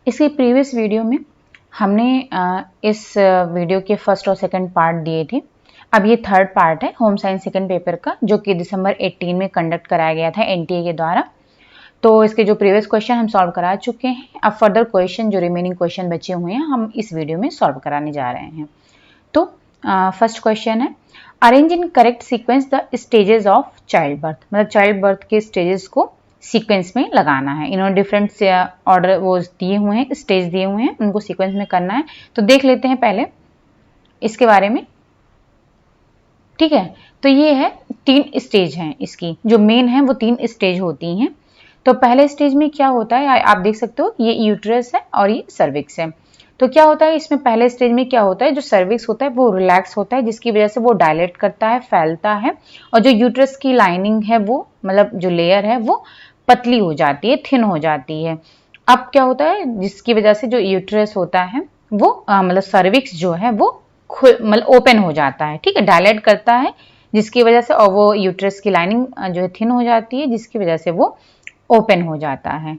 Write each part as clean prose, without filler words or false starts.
इसके previous video में हमने इस वीडियो के फर्स्ट और सेकंड पार्ट दिए थे। अब ये थर्ड पार्ट है होम साइंस सेकंड पेपर का, जो कि दिसंबर 18 में कंडक्ट कराया गया था एनटीए के द्वारा। तो इसके जो प्रीवियस क्वेश्चन हम सॉल्व करा चुके हैं, अब फर्दर क्वेश्चन जो रिमेनिंग क्वेश्चन बचे हुए हैं हम इस वीडियो में सॉल्व कराने जा रहे हैं। तो फर्स्ट क्वेश्चन है, arrange in correct sequence the stages of child birth. मतलब चाइल्ड बर्थ के स्टेजेस को सीक्वेंस में लगाना है। इन्होंने डिफरेंट ऑर्डर वो दिए हुए हैं, स्टेज दिए हुए हैं, उनको सीक्वेंस में करना है। तो देख लेते हैं पहले इसके बारे में। ठीक है, तो ये है 3 स्टेज हैं इसकी, जो मेन है वो 3 स्टेज होती हैं। तो पहले स्टेज में क्या होता है, आप देख सकते हो ये यूट्रस है और ये सर्विक्स है। तो क्या होता है इसमें, पहले स्टेज में क्या होता है, जो सर्विक्स होता है वो रिलैक्स होता है, जिसकी वजह से वो डायलेट करता है, फैलता है, और जो यूट्रस की लाइनिंग है वो मतलब जो लेयर है वो पतली हो जाती है, थिन हो जाती है। अब क्या होता है, जिसकी वजह से जो यूट्रस होता है वो मतलब सर्विक्स जो है वो मतलब ओपन हो जाता है। ठीक है, डायलेट करता है जिसकी वजह से, और वो यूट्रस की लाइनिंग जो है थिन हो जाती है, जिसकी वजह से वो ओपन हो जाता है।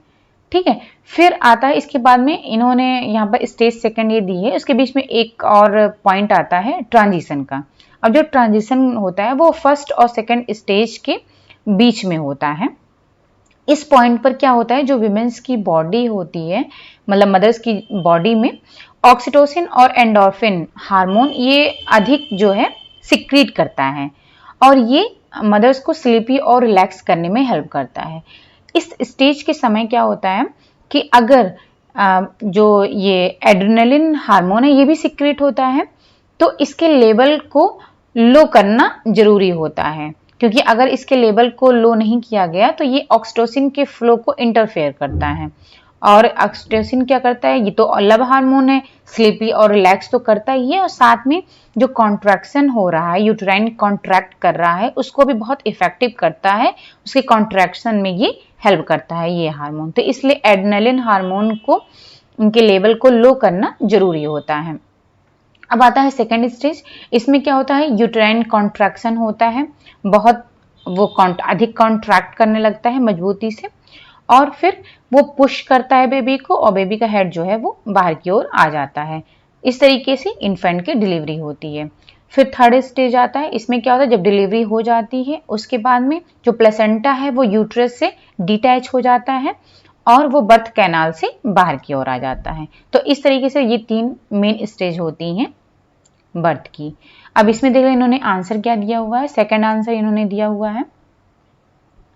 ठीक है, फिर आता है इसके बाद में, इन्होंने यहाँ पर स्टेज सेकंड ये दी है, उसके बीच में एक और पॉइंट आता है ट्रांजिशन का। अब जो ट्रांजिशन होता है वो फर्स्ट और सेकंड स्टेज के बीच में होता है। इस पॉइंट पर क्या होता है, जो विमेंस की बॉडी होती है, मतलब मदर्स की बॉडी में ऑक्सीटोसिन और एंडोर्फिन हार्मोन ये अधिक जो है सिक्रीट करता है, और ये मदर्स को स्लीपी और रिलैक्स करने में हेल्प करता है। इस स्टेज के समय क्या होता है कि अगर जो ये एड्रेनलिन हार्मोन है ये भी सिक्रीट होता है, तो इसके लेवल को लो करना जरूरी होता है, क्योंकि अगर इसके लेवल को लो नहीं किया गया तो ये ऑक्सीटोसिन के फ्लो को इंटरफेयर करता है। और ऑक्सीटोसिन क्या करता है, ये तो लव हार्मोन है, स्लीपी और रिलैक्स तो करता ही है, और साथ में जो कॉन्ट्रैक्शन हो रहा है, यूट्राइन कॉन्ट्रैक्ट कर रहा है, उसको भी बहुत इफेक्टिव करता है, उसके कॉन्ट्रैक्शन में ये हेल्प करता है ये हार्मोन। तो इसलिए एड्रेनलिन हार्मोन को, उनके लेवल को लो करना जरूरी होता है। अब आता है सेकेंड स्टेज। इसमें क्या होता है, यूट्राइन कॉन्ट्रैक्शन होता है, बहुत वो अधिक कॉन्ट्रैक्ट करने लगता है मजबूती से, और फिर वो पुश करता है बेबी को, और बेबी का हेड जो है वो बाहर की ओर आ जाता है। इस तरीके से इन्फेंट की डिलीवरी होती है। फिर थर्ड स्टेज आता है। इसमें क्या होता है, जब डिलीवरी हो जाती है उसके बाद में जो प्लेसेंटा है वो यूट्रस से डिटैच हो जाता है और वो बर्थ कैनाल से बाहर की ओर आ जाता है। तो इस तरीके से ये 3 मेन स्टेज होती हैं बर्थ की। अब इसमें देखो इन्होंने आंसर क्या दिया हुआ है, सेकंड आंसर इन्होंने दिया हुआ है।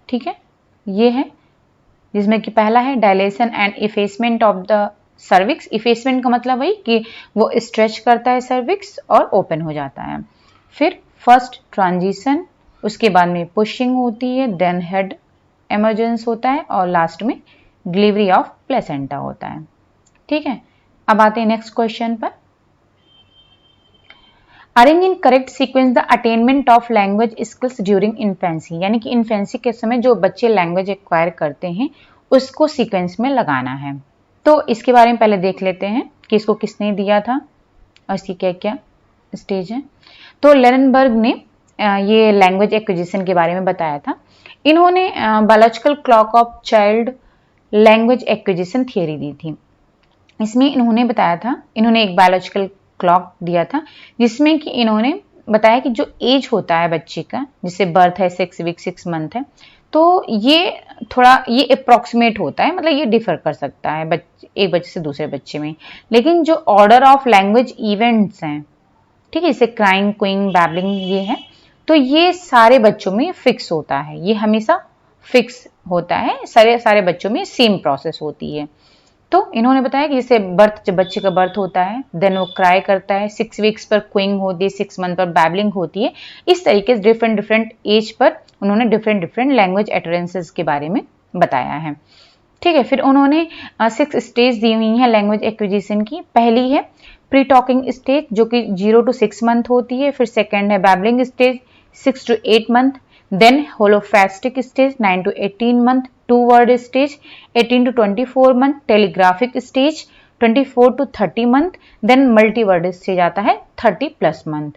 ठीक है, ये है, जिसमें कि पहला है dilation and effacement of the cervix. Effacement का मतलब वही कि वो स्ट्रेच करता है सर्विक्स और ओपन हो जाता है। फिर फर्स्ट ट्रांजिशन, उसके बाद में पुशिंग होती है, देन हेड इमर्जेंस होता है, और लास्ट में डिलीवरी ऑफ प्लेसेंटा होता है। ठीक है, अब आते हैं नेक्स्ट क्वेश्चन पर। Arrange in correct sequence the attainment of language skills during infancy. यानी कि इन्फेंसी के समय जो बच्चे लैंग्वेज एक्वायर करते हैं उसको सीक्वेंस में लगाना है। तो इसके बारे में पहले देख लेते हैं कि इसको किसने दिया था और इसकी क्या क्या स्टेज है। तो लेरनबर्ग ने ये लैंग्वेज एक्विजिशन के बारे में बताया था। इन्होंने biological clock of child language acquisition theory दी थी। इसमें इन्होंने बताया था, इन्होंने एक बायोलॉजिकल क्लॉक दिया था जिसमें कि इन्होंने बताया कि जो एज होता है बच्चे का, जिससे बर्थ है 6 वीक 6 मंथ है, तो ये थोड़ा ये अप्रॉक्सीमेट होता है, मतलब ये डिफर कर सकता है एक बच्चे से दूसरे बच्चे में। लेकिन जो ऑर्डर ऑफ लैंग्वेज इवेंट्स हैं, ठीक है, जैसे क्राइंग, क्विंग, बैबलिंग, ये है, तो ये सारे बच्चों में फिक्स होता है, ये हमेशा फिक्स होता है, सारे बच्चों में सेम प्रोसेस होती है। तो इन्होंने बताया कि जैसे जब बच्चे का बर्थ होता है देन वो क्राई करता है, 6 वीक्स पर क्विंग होती है, 6 मंथ पर बैबलिंग होती है। इस तरीके से डिफरेंट एज पर उन्होंने डिफरेंट लैंग्वेज एटरेंसेस के बारे में बताया है। ठीक है, फिर उन्होंने 6 स्टेज दी हुई है लैंग्वेज एक्विजिशन की। पहली है प्री टॉकिंग स्टेज, जो कि 0 to 6 मंथ होती है। फिर सेकेंड है babbling stage, 6 to 8 month. Then holophrastic stage, 9 to 18 month. 2 word stage, 18 to 24 month. Telegraphic stage, 24 to 30 month. Then multi word stage आता है 30+ मंथ।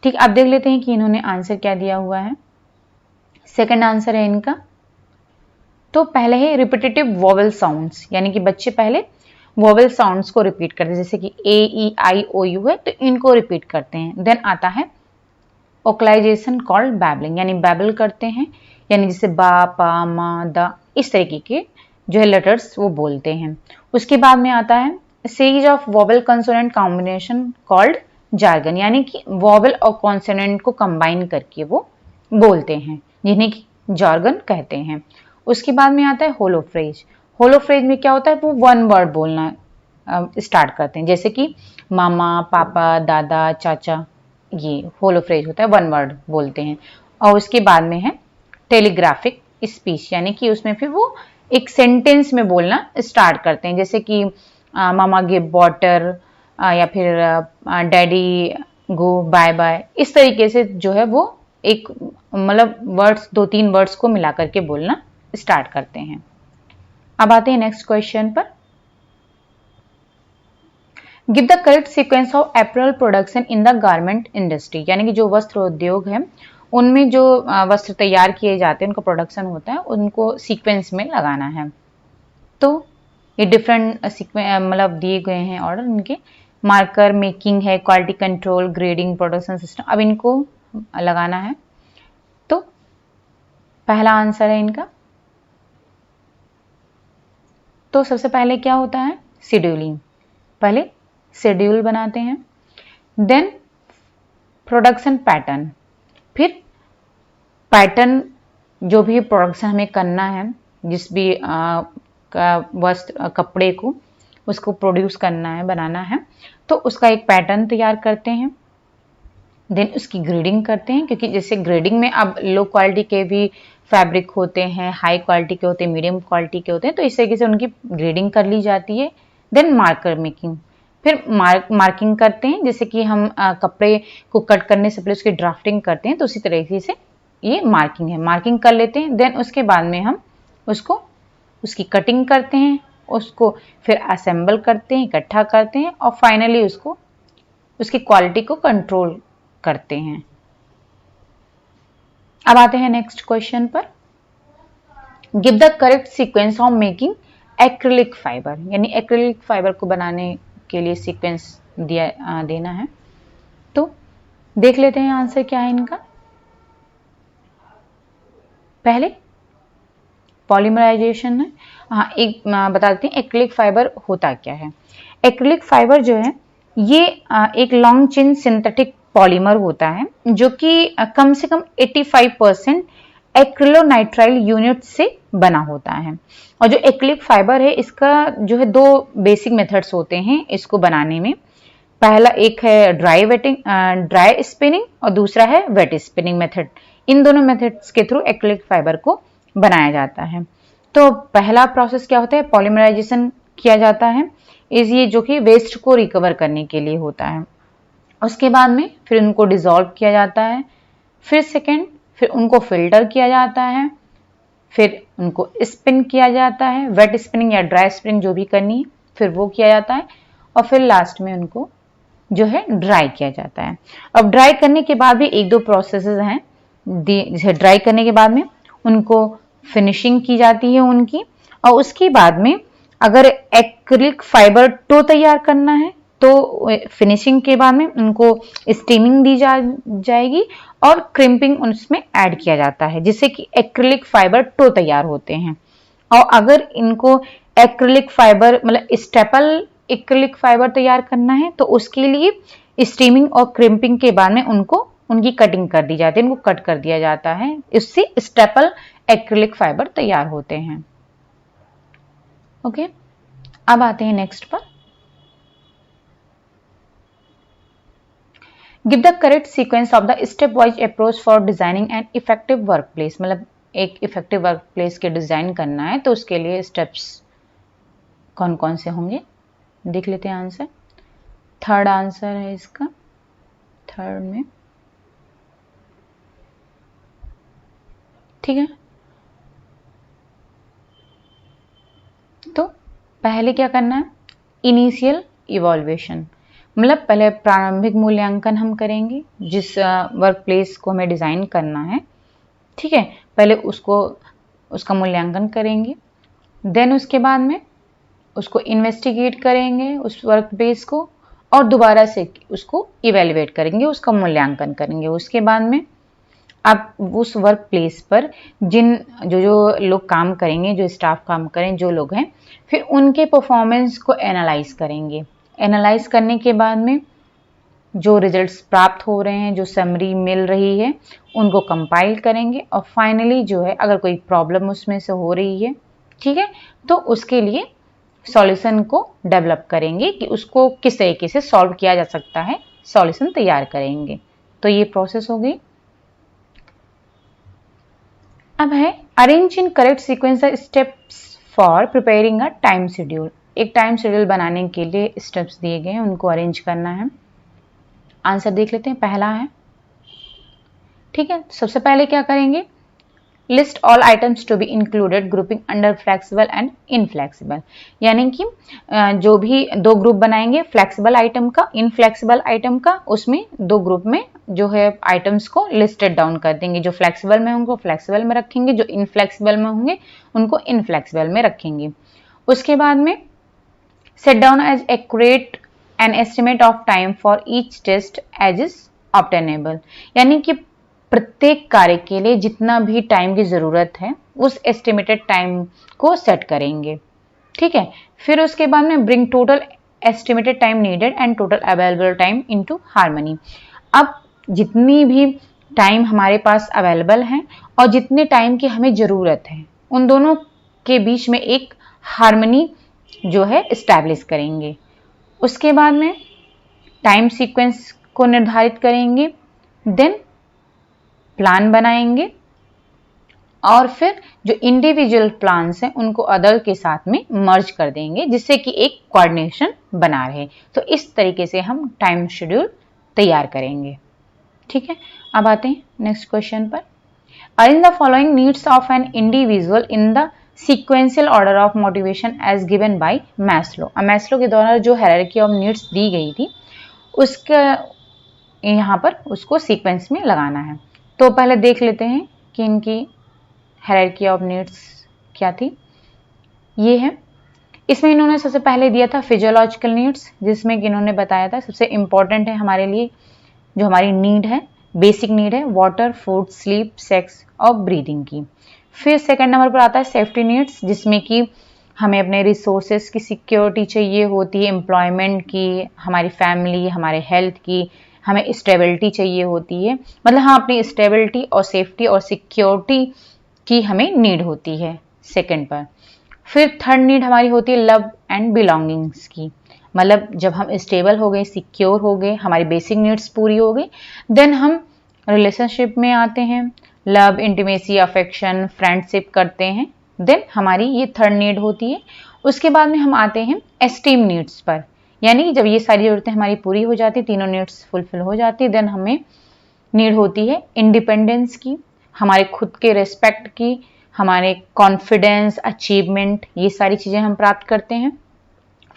ठीक, अब देख लेते हैं कि इन्होंने आंसर क्या दिया हुआ है। सेकंड आंसर है इनका, तो पहले है रिपीटेटिव वोवेल साउंड्स, यानी कि बच्चे पहले वोवेल साउंड्स को रिपीट करते हैं, जैसे कि ए ई आई ओ यू है तो इनको रिपीट करते हैं। देन आता है ओकलाइजेशन कॉल्ड बैबलिंग, यानी बैबल करते हैं, यानी जैसे बा पा मा दा इस तरीके के जो है लेटर्स वो बोलते हैं। उसके बाद में आता है series of vowel consonant combination called jargon, यानी कि वोवेल और कॉन्सोनेंट को कंबाइन करके वो बोलते हैं, जिन्हें कि जार्गन कहते हैं। उसके बाद में आता है होलोफ्रेज। होलोफ्रेज में क्या होता है, वो वन वर्ड बोलना स्टार्ट करते हैं, जैसे कि मामा पापा दादा चाचा, ये होलोफ्रेज होता है, वन वर्ड बोलते हैं। और उसके बाद में है टेलीग्राफिक स्पीच, यानी कि उसमें फिर वो एक सेंटेंस में बोलना स्टार्ट करते हैं, जैसे कि मामा गिव वाटर, या फिर डैडी गो बाय बाय, इस तरीके से जो है वो एक मतलब वर्ड्स, 2-3 वर्ड्स को मिला करके बोलना स्टार्ट करते हैं। अब आते हैं नेक्स्ट क्वेश्चन पर। Give the correct sequence of apparel production in the garment industry, यानी कि जो वस्त्र उद्योग है उनमें जो वस्त्र तैयार किए जाते हैं, उनका प्रोडक्शन होता है, उनको सीक्वेंस में लगाना है। तो ये डिफरेंट मतलब दिए गए हैं ऑर्डर इनके। मार्कर मेकिंग है, quality control, grading, production system, अब इनको लगाना है। तो पहला आंसर है इनका, तो सबसे पहले क्या होता है, शेड्यूलिंग, पहले शेड्यूल बनाते हैं, देन प्रोडक्शन पैटर्न, फिर पैटर्न जो भी प्रोडक्शन हमें करना है, जिस भी वस्त्र कपड़े को उसको प्रोड्यूस करना है, बनाना है, तो उसका एक पैटर्न तैयार करते हैं। देन उसकी ग्रेडिंग करते हैं, क्योंकि जैसे ग्रेडिंग में अब लो क्वालिटी के भी फैब्रिक होते हैं, हाई क्वालिटी के होते हैं, मीडियम क्वालिटी के होते हैं, तो इस तरीके से उनकी ग्रेडिंग कर ली जाती है। देन मार्कर मेकिंग, फिर मार्किंग करते हैं, जैसे कि हम कपड़े को कट करने से पहले उसकी ड्राफ्टिंग करते हैं, तो उसी तरीके से ये मार्किंग है, मार्किंग कर लेते हैं। देन उसके बाद में हम उसको उसकी कटिंग करते हैं, उसको फिर असेंबल करते हैं, इकट्ठा करते हैं, और फाइनली उसको उसकी क्वालिटी को कंट्रोल करते हैं। अब आते हैं नेक्स्ट क्वेश्चन पर। Give the correct sequence of making acrylic fibre, यानी एक्रिलिक फाइबर को बनाने के लिए सीक्वेंस देना है। तो देख लेते हैं आंसर क्या है इनका। पहले पॉलीमराइजेशन है। हाँ, एक बता देते हैं एक्रिलिक फाइबर होता क्या है। एक्रिलिक फाइबर जो है ये एक लॉन्ग चेन सिंथेटिक पॉलीमर होता है, जो कि कम से कम 85% एक्रिलोनाइट्राइल यूनिट से बना होता है। और जो एक्रिलिक फाइबर है इसका जो है 2 बेसिक मेथड्स होते हैं इसको बनाने में। पहला एक है ड्राई स्पिनिंग और दूसरा है वेट स्पिनिंग मेथड। इन दोनों मेथड्स के थ्रू एक्रिलिक फाइबर को बनाया जाता है। तो पहला प्रोसेस क्या होता है, पॉलीमराइजेशन किया जाता है, ये जो कि वेस्ट को रिकवर करने के लिए होता है। उसके बाद में फिर उनको डिसॉल्व किया जाता है, फिर उनको फिल्टर किया जाता है, फिर उनको स्पिन किया जाता है, वेट स्पिनिंग या ड्राई स्पिनिंग जो भी करनी है, फिर वो किया जाता है, और फिर लास्ट में उनको जो है ड्राई किया जाता है। अब ड्राई करने के बाद भी 1-2 प्रोसेसेस हैं। जैसे ड्राई करने के बाद में उनको फिनिशिंग की जाती है उनकी, और उसके बाद में अगर एक्रिलिक फाइबर टो तैयार करना है तो फिनिशिंग के बाद में उनको स्टीमिंग दी जाएगी और क्रिम्पिंग उसमें ऐड किया जाता है, जिससे कि एक्रिलिक फाइबर टो तैयार होते हैं। और अगर इनको एक्रिलिक फाइबर मतलब स्टेपल एक्रिलिक फाइबर तैयार करना है तो उसके लिए स्टीमिंग और क्रिम्पिंग के बाद में उनको उनकी कटिंग कर दी जाती है, उनको कट कर दिया जाता है, इससे स्टेपल एक्रिलिक फाइबर तैयार होते हैं। ओके, अब आते हैं नेक्स्ट पर। Give the correct sequence of the step wise approach for designing an effective work place, मतलब एक इफेक्टिव वर्क प्लेस के डिजाइन करना है तो उसके लिए स्टेप्स कौन कौन से होंगे, देख लेते हैं आंसर। थर्ड आंसर है इसका, थर्ड में, ठीक है। तो पहले क्या करना है, इनिशियल इवॉल्वेशन, मतलब पहले प्रारंभिक मूल्यांकन हम करेंगे जिस वर्क प्लेस को हमें डिजाइन करना है, ठीक है, पहले उसका मूल्यांकन करेंगे। देन उसके बाद में उसको इन्वेस्टिगेट करेंगे उस वर्क बेस को, और दोबारा से उसको इवेल्युएट करेंगे, उसका मूल्यांकन करेंगे। उसके बाद में आप उस वर्क प्लेस पर जो जो लोग काम करेंगे, जो स्टाफ काम करें, जो लोग हैं, फिर उनके परफॉर्मेंस को एनालाइज करेंगे। एनालाइज करने के बाद में जो रिजल्ट्स प्राप्त हो रहे हैं, जो समरी मिल रही है, उनको कंपाइल करेंगे, और फाइनली जो है अगर कोई प्रॉब्लम उसमें से हो रही है, ठीक है, तो उसके लिए सॉल्यूशन को डेवलप करेंगे कि उसको किस तरीके से सॉल्व किया जा सकता है, सॉल्यूशन तैयार करेंगे। तो ये प्रोसेस हो गई। अब है arrange in correct sequence the steps for preparing a time schedule. एक टाइम शेड्यूल बनाने के लिए स्टेप्स दिए गए हैं, उनको अरेंज करना है। आंसर देख लेते हैं। पहला है, ठीक है, सबसे पहले क्या करेंगे, list all items to be included grouping under flexible and inflexible. यानी कि जो भी दो ग्रुप बनाएंगे, फ्लेक्सिबल आइटम का, इनफ्लेक्सिबल आइटम का, उसमें दो ग्रुप में जो है आइटम्स को लिस्टेड डाउन कर देंगे। जो फ्लेक्सिबल में उनको फ्लेक्सिबल में रखेंगे, जो इनफ्लेक्सिबल में होंगे उनको इनफ्लेक्सिबल में रखेंगे। उसके बाद में set down as accurate an estimate of time for each test as is obtainable. यानी कि प्रत्येक कार्य के लिए जितना भी टाइम की जरूरत है उस एस्टिमेटेड टाइम को सेट करेंगे, ठीक है। फिर उसके बाद में bring total estimated time needed and total available time into harmony. अब जितनी भी टाइम हमारे पास अवेलेबल है और जितने टाइम की हमें जरूरत है, उन दोनों के बीच में एक हार्मनी जो है एस्टैब्लिश करेंगे। उसके बाद में टाइम सीक्वेंस को निर्धारित करेंगे, देन प्लान बनाएंगे, और फिर जो इंडिविजुअल प्लान्स हैं उनको अदर के साथ में मर्ज कर देंगे, जिससे कि एक कोऑर्डिनेशन बना रहे। तो इस तरीके से हम टाइम शेड्यूल तैयार करेंगे, ठीक है। अब आते हैं नेक्स्ट क्वेश्चन पर। Arrange the following needs of an individual in the sequential order of motivation as given by Maslow. Maslow के द्वारा जो हायरार्की ऑफ नीड्स दी गई थी, उसका यहाँ पर उसको सीक्वेंस में लगाना है। तो पहले देख लेते हैं कि इनकी हायरार्की ऑफ नीड्स क्या थी। ये है, इसमें इन्होंने सबसे पहले दिया था फिजियोलॉजिकल नीड्स, जिसमें कि इन्होंने बताया था सबसे इंपॉर्टेंट है हमारे लिए, जो हमारी नीड है, बेसिक नीड है, वाटर, फूड, स्लीप, सेक्स और ब्रीदिंग की। फिर सेकंड नंबर पर आता है सेफ्टी नीड्स, जिसमें कि हमें अपने रिसोर्सेस की सिक्योरिटी चाहिए होती है, एम्प्लॉयमेंट की, हमारी फैमिली, हमारे हेल्थ की, हमें स्टेबिलिटी चाहिए होती है। मतलब हाँ, अपनी स्टेबिलिटी और सेफ्टी और सिक्योरिटी की हमें नीड होती है सेकंड पर। फिर थर्ड नीड हमारी होती है लव एंड बिलोंगिंग्स की। मतलब जब हम स्टेबल हो गए, सिक्योर हो गए, हमारी बेसिक नीड्स पूरी हो गई, देन हम रिलेशनशिप में आते हैं, लव, इंटीमेसी, अफेक्शन, फ्रेंडशिप करते हैं, देन हमारी ये थर्ड नीड होती है। उसके बाद में हम आते हैं एस्टीम नीड्स पर, यानी जब ये सारी जरूरतें हमारी पूरी हो जाती, तीनों नीड्स फुलफिल हो जाती, देन हमें नीड होती है इंडिपेंडेंस की, हमारे खुद के रिस्पेक्ट की, हमारे कॉन्फिडेंस, अचीवमेंट, ये सारी चीजें हम प्राप्त करते हैं।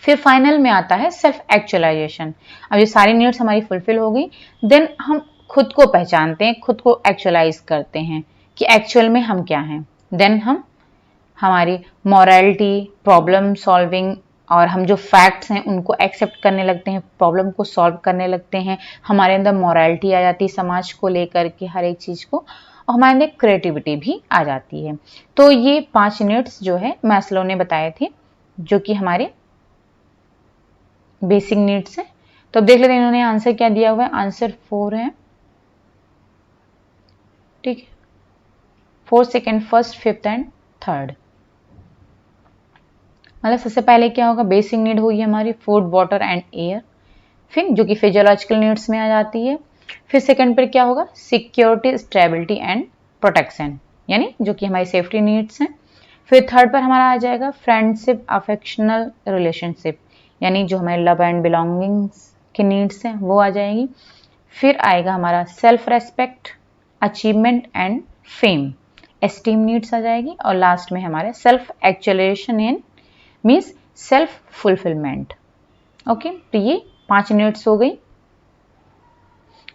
फिर फाइनल में आता है सेल्फ एक्चुअलाइजेशन। अब ये सारी नीड्स हमारी फुलफिल हो गई, देन हम खुद को पहचानते हैं, खुद को एक्चुअलाइज करते हैं कि एक्चुअल में हम क्या हैं। देन हम हमारी मॉरलिटी, प्रॉब्लम सॉल्विंग, और हम जो फैक्ट्स हैं उनको एक्सेप्ट करने लगते हैं, प्रॉब्लम को सॉल्व करने लगते हैं। हमारे अंदर मॉरलिटी आ जाती है समाज को लेकर के, हर एक चीज को, और हमारे अंदर क्रिएटिविटी भी आ जाती है। तो ये 5 नीड्स जो है मैस्लो ने बताए थे, जो कि हमारे बेसिक नीड्स है। तो अब देख लेते हैं इन्होंने आंसर क्या दिया हुआ है। आंसर 4 है, ठीक है, 4, second, first, fifth and third. मतलब सबसे पहले क्या होगा, बेसिक नीड होगी हमारी फूड, वाटर एंड एयर, फिर जो कि फिजियोलॉजिकल नीड्स में आ जाती है। फिर सेकंड पर क्या होगा, सिक्योरिटी, स्टेबिलिटी एंड प्रोटेक्शन, यानी जो कि हमारी सेफ्टी नीड्स हैं। फिर थर्ड पर हमारा आ जाएगा फ्रेंडशिप, अफेक्शनल रिलेशनशिप, यानी जो हमारे लव एंड बिलोंगिंग्स की नीड्स हैं वो आ जाएगी। फिर आएगा हमारा self respect, achievement and fame, esteem needs आ जाएगी। और लास्ट में हमारे self actualization in means self fulfilment. Okay, तो ये 5 नीड्स हो गई।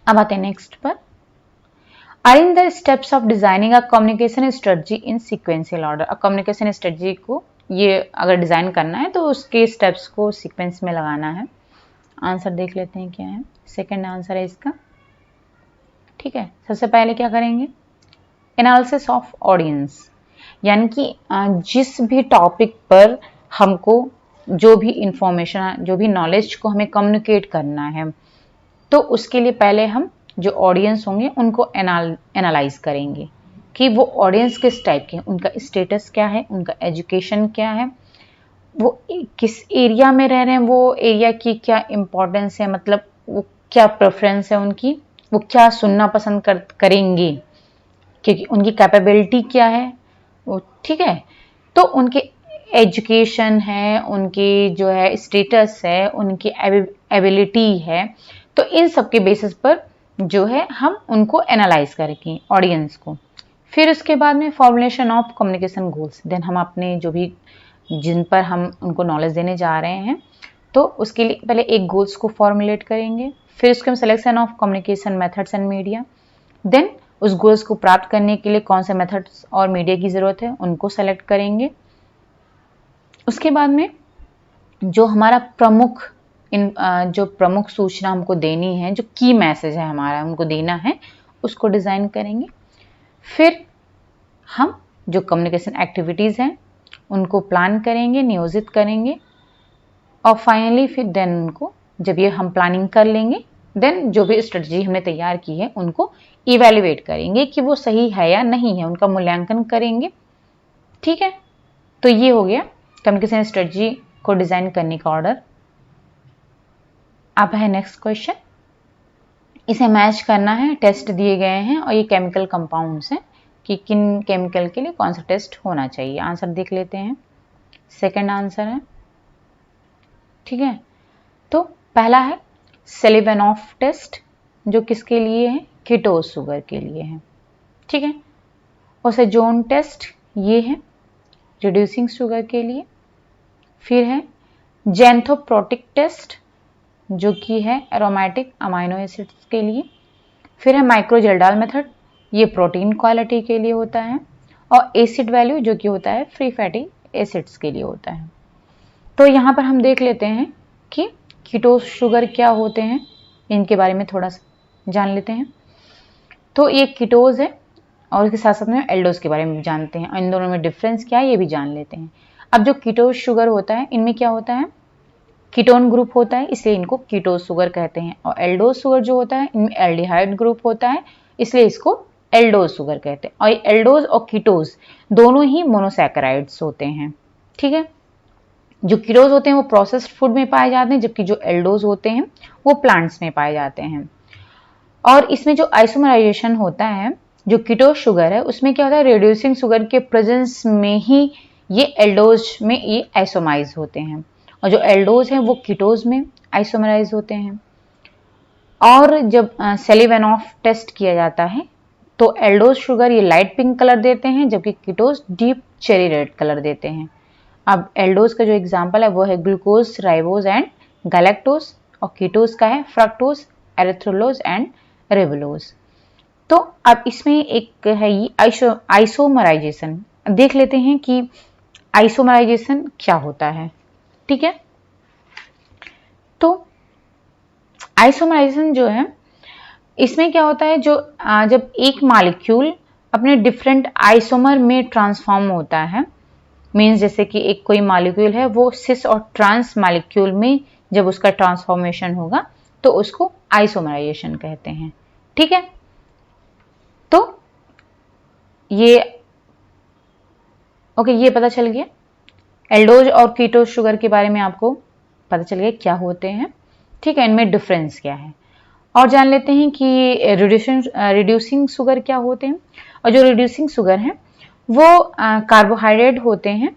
अब आते हैं नेक्स्ट पर। Arrange the steps of designing a communication strategy in sequential order. Communication strategy को ये अगर डिज़ाइन करना है तो उसके स्टेप्स को सीक्वेंस में लगाना है। आंसर देख लेते हैं क्या है। सेकंड आंसर है इसका। ठीक है, सबसे पहले क्या करेंगे, एनालिसिस ऑफ ऑडियंस, यानी कि जिस भी टॉपिक पर हमको जो भी इंफॉर्मेशन, जो भी नॉलेज को हमें कम्युनिकेट करना है, तो उसके लिए पहले हम जो ऑडियंस होंगे उनको एनालाइज करेंगे कि वो ऑडियंस किस टाइप के हैं, उनका स्टेटस क्या है, उनका एजुकेशन क्या है, वो किस एरिया में रह रहे हैं, वो एरिया की क्या इम्पोर्टेंस है, मतलब वो क्या प्रेफरेंस है उनकी, वो क्या सुनना पसंद करेंगे, क्योंकि उनकी कैपेबिलिटी क्या है वो। ठीक है, तो उनके एजुकेशन है, उनकी जो है स्टेटस है, उनकी एबिलिटी है, तो इन सब के बेसिस पर जो है हम उनको एनालाइज करेंगे ऑडियंस को। फिर उसके बाद में formulation of communication goals, then हम अपने जो भी जिन पर हम उनको नॉलेज देने जा रहे हैं, तो उसके लिए पहले एक गोल्स को फॉर्मुलेट करेंगे। फिर उसके हम selection of communication methods and media, then उस गोल्स को प्राप्त करने के लिए कौन से मेथड्स और मीडिया की ज़रूरत है उनको सेलेक्ट करेंगे। उसके बाद में जो हमारा जो प्रमुख सूचना हमको देनी है, जो की मैसेज है हमारा उनको देना है, उसको डिज़ाइन करेंगे। फिर हम जो कम्युनिकेशन एक्टिविटीज़ हैं उनको प्लान करेंगे, नियोजित करेंगे, और फाइनली फिर देन उनको जब ये हम प्लानिंग कर लेंगे, देन जो भी स्ट्रेटजी हमने तैयार की है उनको इवेल्युएट करेंगे कि वो सही है या नहीं है, उनका मूल्यांकन करेंगे। ठीक है, तो ये हो गया कम्युनिकेशन स्ट्रेटजी को डिज़ाइन करने का ऑर्डर। अब है नेक्स्ट क्वेश्चन, इसे मैच करना है, टेस्ट दिए गए हैं और ये केमिकल कंपाउंड्स हैं कि किन केमिकल के लिए कौन सा टेस्ट होना चाहिए। आंसर देख लेते हैं। सेकंड आंसर है, ठीक है, तो पहला है सेलिवेनॉफ टेस्ट, जो किसके लिए है, कीटोज शुगर के लिए है। ठीक है, ओसेजोन टेस्ट ये है रिड्यूसिंग शुगर के लिए। फिर है जेंथोप्रोटिक टेस्ट जो कि है एरोमेटिक अमाइनो एसिड्स के लिए। फिर है माइक्रोजेल्डाल मेथड, ये प्रोटीन क्वालिटी के लिए होता है। और एसिड वैल्यू जो कि होता है फ्री फैटी एसिड्स के लिए होता है। तो यहाँ पर हम देख लेते हैं कि कीटोज शुगर क्या होते हैं, इनके बारे में थोड़ा सा जान लेते हैं। तो ये कीटोज है और इसके साथ साथ में एल्डोज के बारे में भी जानते हैं, और इन दोनों में डिफरेंस क्या है ये भी जान लेते हैं। अब जो कीटोज शुगर होता है इनमें क्या होता है, कीटोन ग्रुप होता है, इसलिए इनको कीटोज शुगर कहते हैं। और एल्डोज शुगर जो होता है इनमें एल्डिहाइड ग्रुप होता है, इसलिए इसको एल्डोज शुगर कहते हैं। और ये एल्डोज और कीटोज दोनों ही मोनोसैकेराइड्स होते हैं। ठीक है, जो कीटोज होते हैं वो प्रोसेस्ड फूड में पाए जाते हैं, जबकि जो एल्डोज होते हैं वो प्लांट्स में पाए जाते हैं। और इसमें जो आइसोमराइजेशन होता है, जो कीटोज शुगर है उसमें क्या होता है, रिड्यूसिंग शुगर के प्रेजेंस में ही ये एल्डोज में ये आइसोमाइज होते हैं, और जो एल्डोज हैं वो कीटोज में आइसोमराइज होते हैं। और जब सेलिवेनॉफ टेस्ट किया जाता है तो एल्डोज शुगर ये लाइट पिंक कलर देते हैं, जबकि कीटोज डीप चेरी रेड कलर देते हैं। अब एल्डोज का जो एग्जाम्पल है वो है ग्लूकोज, राइबोज एंड गैलेक्टोज, और कीटोज का है फ्रक्टोज, एरिथ्रोलोज एंड रिबोलोज। तो अब इसमें एक है ये आइसोमराइजेशन, देख लेते हैं कि आइसोमराइजेशन क्या होता है। ठीक है, तो आइसोमराइजेशन जो है इसमें क्या होता है, जो जब एक मॉलिक्यूल अपने डिफरेंट आइसोमर में ट्रांसफॉर्म होता है, मीन्स जैसे कि एक कोई मॉलिक्यूल है वो सिस और ट्रांस मॉलिक्यूल में जब उसका ट्रांसफॉर्मेशन होगा तो उसको आइसोमराइजेशन कहते हैं। ठीक है, तो ये ओके, ये पता चल गया एल्डोज और कीटोज शुगर के बारे में, आपको पता चल गया क्या होते हैं। ठीक है, इनमें डिफरेंस क्या है, और जान लेते हैं कि रिड्यूसिंग शुगर क्या होते हैं। और जो रिड्यूसिंग शुगर है वो कार्बोहाइड्रेट होते हैं,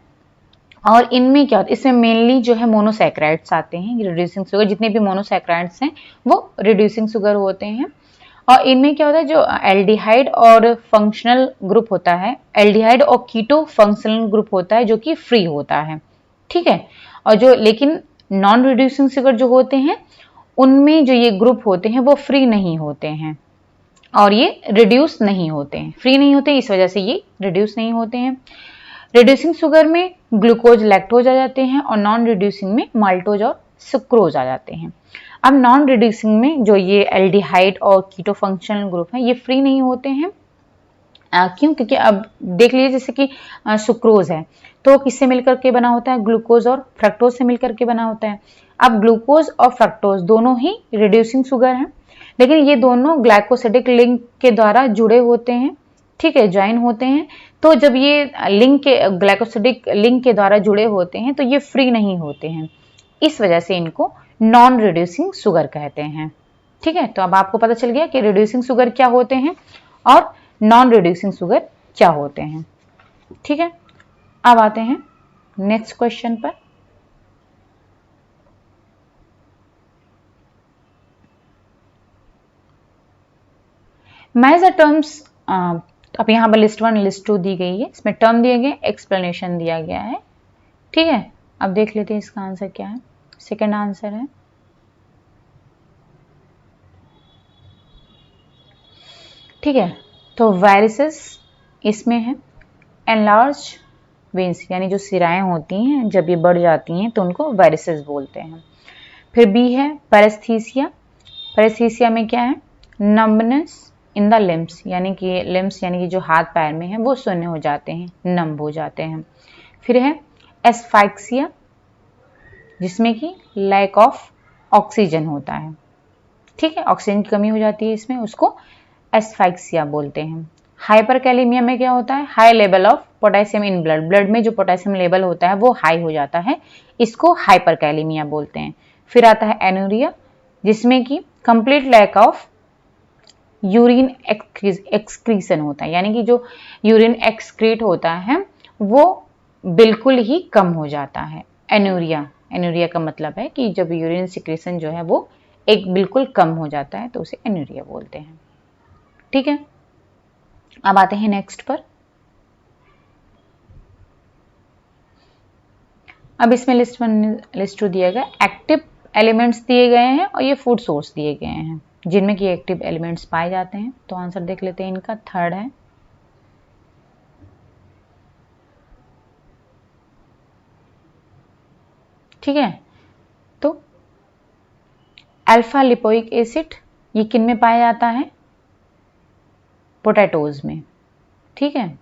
और इनमें क्या होता है, इसमें मेनली जो है मोनोसैकेराइड्स आते हैं। रिड्यूसिंग शुगर जितने भी मोनोसैकेराइड्स हैं वो रिड्यूसिंग शुगर होते हैं। और इनमें क्या होता है, जो एल्डिहाइड और फंक्शनल ग्रुप होता है, एल्डिहाइड और कीटो फंक्शनल ग्रुप होता है जो कि फ्री होता है। ठीक है, और जो लेकिन नॉन रिड्यूसिंग शुगर जो होते हैं उनमें जो ये ग्रुप होते हैं वो फ्री नहीं होते हैं, और ये रिड्यूस नहीं होते हैं, फ्री नहीं होते, इस वजह से ये रिड्यूस नहीं होते हैं। रिड्यूसिंग शुगर में ग्लूकोज लैक्टोज आ जाते हैं और नॉन रिड्यूसिंग में माल्टोज और सुक्रोज आ जाते हैं। अब नॉन रिड्यूसिंग में जो ये एल्डिहाइड और कीटो फंक्शनल ग्रुप है ये फ्री नहीं होते हैं। क्यों? क्योंकि अब देख लीजिए जैसे कि सुक्रोज है तो किससे मिलकर के बना होता है? ग्लूकोज और फ्रक्टोज से मिलकर के बना होता है। अब ग्लूकोज और फ्रक्टोज दोनों ही रिड्यूसिंग शुगर हैं, लेकिन ये दोनों ग्लाइकोसिडिक लिंक के द्वारा जुड़े होते हैं, ठीक है, ज्वाइन होते हैं। तो जब ये लिंक के ग्लाइकोसिडिक लिंक के द्वारा जुड़े होते हैं तो ये फ्री नहीं होते हैं, इस वजह से इनको नॉन रिड्यूसिंग शुगर कहते हैं। ठीक है, तो अब आपको पता चल गया कि रिड्यूसिंग शुगर क्या होते हैं और नॉन रिड्यूसिंग शुगर क्या होते हैं। ठीक है, अब आते हैं नेक्स्ट क्वेश्चन पर। मैच द टर्म्स, अब यहाँ पर लिस्ट 1 लिस्ट 2 दी गई है, इसमें टर्म दिए गए, एक्सप्लेनेशन दिया गया है। ठीक है, अब देख लेते हैं इसका आंसर क्या है। सेकंड आंसर है ठीक है, तो वायरसेस इसमें है। एनलार्ज वेन्स यानी जो सिराएं होती हैं जब ये बढ़ जाती हैं तो उनको वायरसेस बोलते हैं। फिर बी है पैरेस्थीसिया। पैरेस्थीसिया में क्या है? नंबनेस इन द लिम्स, यानी कि लिम्स यानी कि जो हाथ पैर में है वो शून्य हो जाते हैं, नंब हो जाते हैं। फिर है एस्फाइक्सिया जिसमें कि लैक ऑफ ऑक्सीजन होता है। ठीक है, ऑक्सीजन की कमी हो जाती है इसमें, उसको एस्फाइक्सिया बोलते हैं। हाइपरकैलेमिया में क्या होता है? High level of potassium in blood, blood में जो पोटेशियम लेवल होता है वो हाई हो जाता है, इसको हाइपरकैलेमिया बोलते हैं। फिर आता है एनूरिया जिसमें कि complete lack of urine excretion होता है, यानी कि जो यूरिन एक्सक्रीट होता है वो बिल्कुल ही कम हो जाता है। एनूरिया, एनूरिया का मतलब है कि जब यूरिन सिक्रेशन जो है वो एक बिल्कुल कम हो जाता है तो उसे एनूरिया बोलते हैं। ठीक है, अब आते हैं नेक्स्ट पर। अब इसमें लिस्ट 1 लिस्ट 2 दिया गया, एक्टिव एलिमेंट्स दिए गए हैं और ये फूड सोर्स दिए गए हैं जिनमें कि एक्टिव एलिमेंट्स पाए जाते हैं। तो आंसर देख लेते हैं, इनका थर्ड है ठीक है, तो अल्फा लिपोइक एसिड ये किन में पाया जाता है? पोटैटोज में। ठीक है,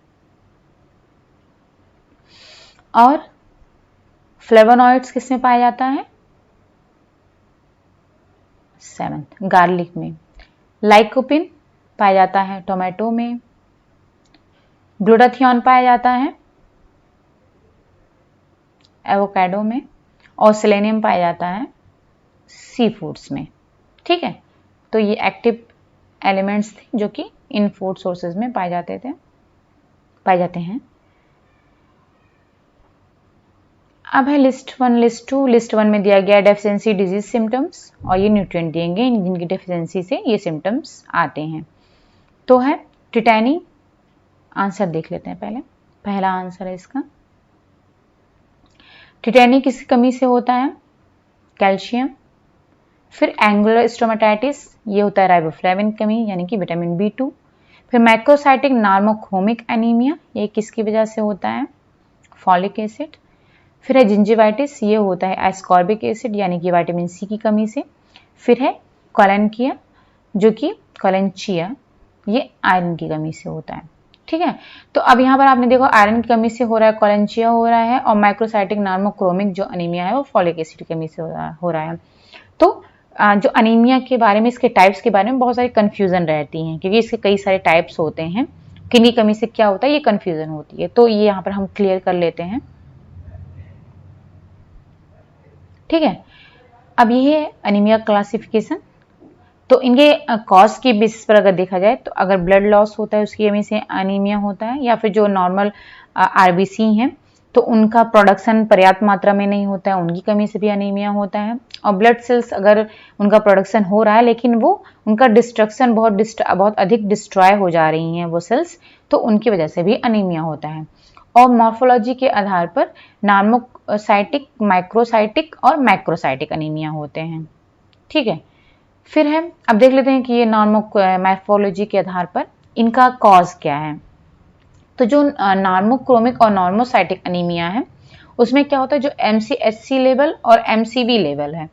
और फ्लेवोनॉइड्स किस में पाया जाता है? 7th गार्लिक में। लाइकोपिन पाया जाता है टोमेटो में। ग्लूटाथियोन पाया जाता है एवोकाडो में और सेलेनियम पाया जाता है सी फूड्स में। ठीक है, तो ये एक्टिव एलिमेंट्स थे जो कि इन फूड सोर्सेज में पाए जाते हैं। अब है लिस्ट 1 लिस्ट 2। लिस्ट 1 में दिया गया डेफिशिएंसी डिजीज सिम्टम्स और ये न्यूट्रिएंट दिएंगे जिनकी डेफिशिएंसी से ये सिम्टम्स आते हैं। तो है टिटैनी, आंसर देख लेते हैं पहले। पहला आंसर है इसका, टिटैनी किस कमी से होता है? कैल्शियम। फिर एंगुलर स्टोमेटाइटिस, ये होता है राइबोफ्लेविन कमी यानी कि विटामिन B2। फिर मैक्रोसाइटिक नार्मोक्रोमिक एनीमिया, ये किसकी वजह से होता है? Folic acid. फिर है जिंजिवाइटिस, ये होता है एस्कॉर्बिक एसिड यानी कि विटामिन C की कमी से। फिर है कोलेनकिया जो कि कोलेनचिया, ये आयरन की कमी से होता है। ठीक है, तो अब यहाँ पर आपने देखो आयरन की कमी से हो रहा है, कोलेनचिया हो रहा है, और माइक्रोसाइटिक नार्मोक्रोमिक जो अनीमिया है वो फॉलिक एसिड की कमी से हो रहा है। तो जो अनीमिया के बारे में, इसके टाइप्स के बारे में बहुत सारी कन्फ्यूजन रहती हैं क्योंकि इसके कई सारे टाइप्स होते हैं, किन्हीं कमी से क्या होता है ये कन्फ्यूजन होती है, तो ये यहाँ पर हम क्लियर कर लेते हैं। ठीक है, अब ये है अनीमिया क्लासिफिकेशन। तो इनके कॉज के बेसिस पर अगर देखा जाए तो अगर ब्लड लॉस होता है उसकी कमी से अनीमिया होता है, या फिर जो नॉर्मल आरबीसी हैं तो उनका प्रोडक्शन पर्याप्त मात्रा में नहीं होता है, उनकी कमी से भी अनीमिया होता है। और ब्लड सेल्स अगर उनका प्रोडक्शन हो रहा है लेकिन वो उनका डिस्ट्रक्शन बहुत अधिक डिस्ट्रॉय हो जा रही हैं वो सेल्स, तो उनकी वजह से भी अनीमिया होता है। और मॉर्फोलॉजी के आधार पर नार्मोसाइटिक, माइक्रोसाइटिक और मैक्रोसाइटिक अनीमिया होते हैं। ठीक है, फिर है अब देख लेते हैं कि ये मॉर्फोलॉजी के आधार पर इनका कॉज क्या है। तो जो नार्मोक्रोमिक और नॉर्मोसाइटिक अनीमिया है उसमें क्या होता है जो MCHC लेवल और MCV लेवल है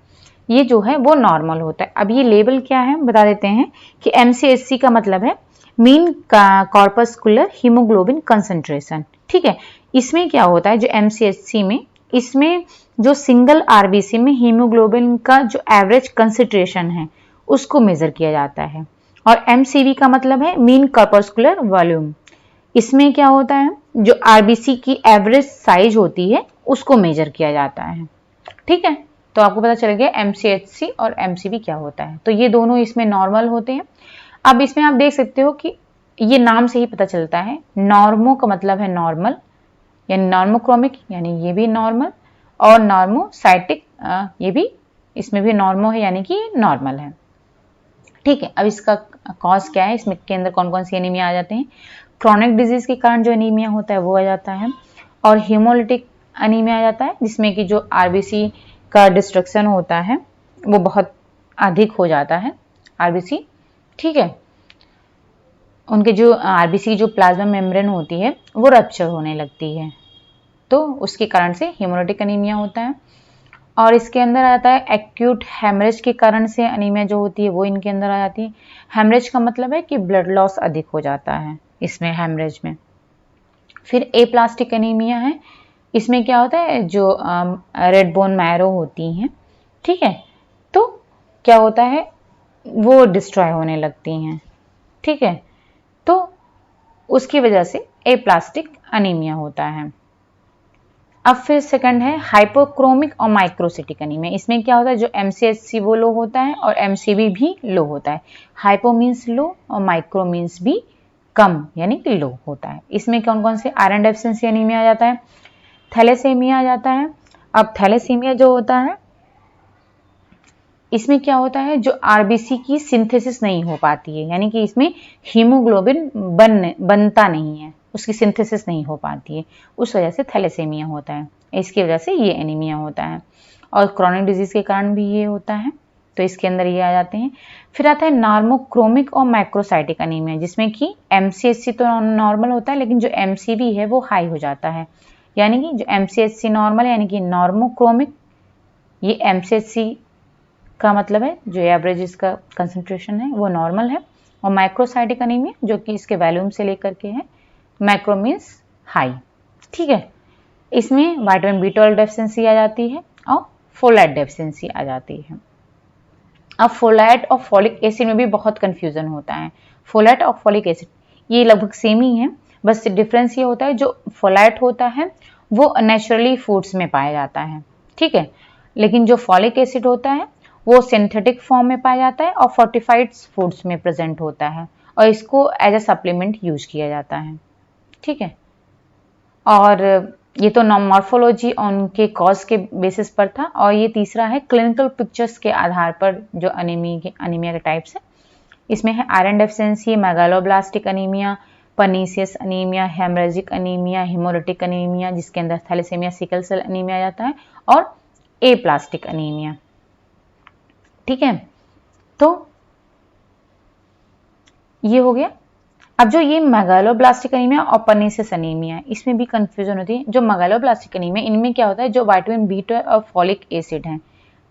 ये जो है वो नॉर्मल होता है। अब ये लेवल क्या है बता देते हैं कि MCHC का मतलब है मीन कॉर्पस्कुलर हीमोग्लोबिन कंसंट्रेशन। ठीक है, इसमें क्या होता है जो MCHC में, इसमें जो सिंगल आरबीसी में हीमोग्लोबिन का जो एवरेज कंसंट्रेशन है उसको मेजर किया जाता है। और MCV का मतलब है मीन कॉर्पस्कुलर वॉल्यूम। इसमें क्या होता है जो आरबीसी की एवरेज साइज होती है उसको मेजर किया जाता है। ठीक है, तो आपको पता चल गया MCHC और MCV क्या होता है। तो ये दोनों इसमें नॉर्मल होते हैं। अब इसमें आप देख सकते हो कि ये नाम से ही पता चलता है, नॉर्मो का मतलब है नॉर्मल यानी नॉर्मोक्रोमिक यानी ये भी नॉर्मल, और नॉर्मोसाइटिक ये भी, इसमें भी नॉर्मो है यानी कि नॉर्मल है। ठीक है, अब इसका कॉज क्या है, इसमें के अंदर कौन कौन सी एनीमिया आ जाते हैं। क्रॉनिक डिजीज के कारण जो एनीमिया होता है वो आ जाता है, और हीमोलिटिक एनीमिया आ जाता है जिसमें कि जो आरबीसी का डिस्ट्रक्शन होता है वो बहुत अधिक हो जाता है आरबीसी। ठीक है, उनके जो आरबीसी जो प्लाज्मा मेम्ब्रेन होती है वो रप्चर होने लगती है, तो उसके कारण से हीमोलिटिक एनीमिया होता है। और इसके अंदर आ जाता है एक्यूट हेमरेज के कारण से एनीमिया जो होती है वो इनके अंदर आ जाती है। हेमरेज का मतलब है कि ब्लड लॉस अधिक हो जाता है इसमें हेमरेज में। फिर एप्लास्टिक एनीमिया है, इसमें क्या होता है जो रेड बोन मैरो होती हैं, ठीक है, तो क्या होता है वो डिस्ट्रॉय होने लगती हैं। ठीक है, तो उसकी वजह से एप्लास्टिक एनीमिया होता है। अब फिर सेकंड है हाइपोक्रोमिक और माइक्रोसिटिक एनीमिया। इसमें क्या होता है जो MCHC वो लो होता है और MCV भी लो होता है। हाइपो मीन्स लो और माइक्रो मीन्स भी कम यानी कि लो होता है। इसमें कौन कौन से, आयरन डेफिशिएंसी एनीमिया आ जाता है, थैलेसेमिया आ जाता है। अब थैलेसीमिया जो होता है इसमें क्या होता है जो आरबीसी की सिंथेसिस नहीं हो पाती है, यानी कि इसमें हीमोग्लोबिन बनता नहीं है, उसकी सिंथेसिस नहीं हो पाती है, उस वजह से थैलेसेमिया होता है। इसकी वजह से ये एनीमिया होता है। और क्रॉनिक डिजीज के कारण भी ये होता है, तो इसके अंदर ये आ जाते हैं। फिर आता है नॉर्मोक्रोमिक और माइक्रोसाइटिक एनीमिया, जिसमें कि MCHC तो नॉर्मल होता है लेकिन जो MCV है वो हाई हो जाता है। यानी कि जो MCHC नॉर्मल है यानी कि नॉर्मोक्रोमिक, ये MCHC का मतलब है जो एवरेज इसका कंसंट्रेशन है वो नॉर्मल है। और माइक्रोसाइटिक एनीमिया जो कि इसके वॉल्यूम से लेकर के है, माइक्रो मीन्स हाई। ठीक है, इसमें विटामिन B12 डेफिशिएंसी आ जाती है और फोलेट डेफिशिएंसी आ जाती है। अब फोलेट और फॉलिक एसिड में भी बहुत कंफ्यूजन होता है। फोलेट और फॉलिक एसिड ये लगभग सेम ही है, बस डिफरेंस ये होता है जो फोलेट होता है वो नेचुरली फूड्स में पाया जाता है। ठीक है, लेकिन जो फॉलिक एसिड होता है वो सिंथेटिक फॉर्म में पाया जाता है और फोर्टिफाइड फूड्स में प्रेजेंट होता है, और इसको एज अ सप्लीमेंट यूज किया जाता है। ठीक है, और ये तो मॉर्फोलॉजी उनके कॉज के बेसिस पर था, और ये तीसरा है क्लिनिकल पिक्चर्स के आधार पर जो अनीमिया के टाइप्स है। इसमें है iron deficiency, megaloblastic anaemia, pernicious anaemia, haemorrhagic anaemia, haemolytic anaemia जिसके अंदर थैलेसेमिया सिकल सेल अनीमिया आ जाता है, और एप्लास्टिक अनीमिया। ठीक है, तो ये हो गया। अब जो ये मेगालोब्लास्टिक एनीमिया और पर्नीशियस अनीमिया इसमें भी कंफ्यूजन होती है। जो मेगालोब्लास्टिक एनीमिया इनमें क्या होता है जो विटामिन B12 और फॉलिक एसिड हैं,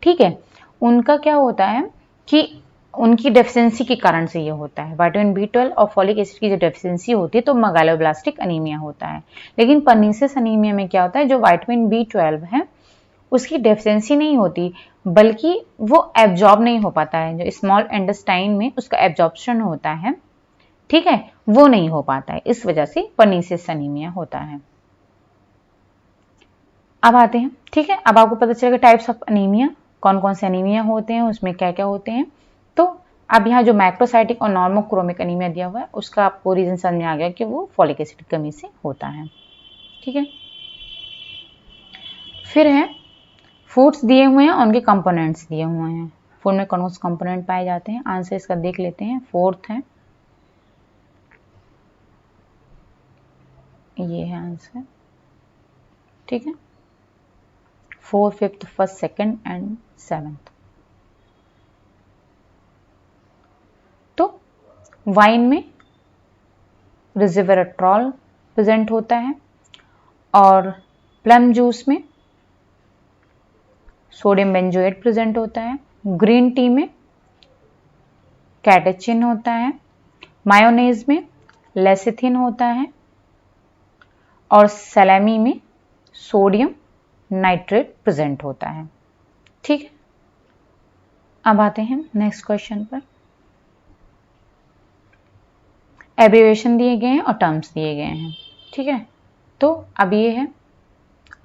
ठीक है, उनका क्या होता है कि उनकी डेफिशिएंसी के कारण से ये होता है। विटामिन B12 और फॉलिक एसिड की जो डेफिशिएंसी होती है तो मेगालोब्लास्टिक एनीमिया होता है। लेकिन पर्नीशियस अनीमिया में क्या होता है जो विटामिन B12 है उसकी डेफिशिएंसी नहीं होती, बल्कि वो एब्जॉर्ब नहीं हो पाता है, जो स्मॉल इंटेस्टाइन में उसका एब्जॉर्प्शन होता है, ठीक है, वो नहीं हो पाता है, इस वजह से पर्नीशियस अनीमिया होता है। अब आते हैं, ठीक है, अब आपको पता चलेगा टाइप्स ऑफ अनीमिया, कौन कौन से अनीमिया होते हैं, उसमें क्या क्या होते हैं। तो अब यहाँ जो मैक्रोसाइटिक और नॉर्मोक्रोमिक अनीमिया दिया हुआ है उसका आपको रीजन समझ में आ गया कि वो फॉलिक एसिड की कमी से होता है। ठीक है, फिर है फूड्स दिए हुए हैं, उनके कंपोनेंट्स दिए हुए हैं। फूड में कौन कौन से कंपोनेंट पाए जाते हैं, आंसर इसका देख लेते हैं। फोर्थ है, ये है आंसर। ठीक है, 4, 5, 1, 2 एंड 7। तो वाइन में रिजर्वेट्रॉल प्रेजेंट होता है, और प्लम जूस में सोडियम बेंजोएट प्रेजेंट होता है, ग्रीन टी में कैटेचिन होता है, मायोनेज में लेसिथिन होता है और सैलामी में सोडियम नाइट्रेट प्रेजेंट होता है। ठीक है, अब आते हैं नेक्स्ट क्वेश्चन पर। एब्रिविएशन दिए गए हैं और टर्म्स दिए गए हैं। ठीक है, तो अब ये है,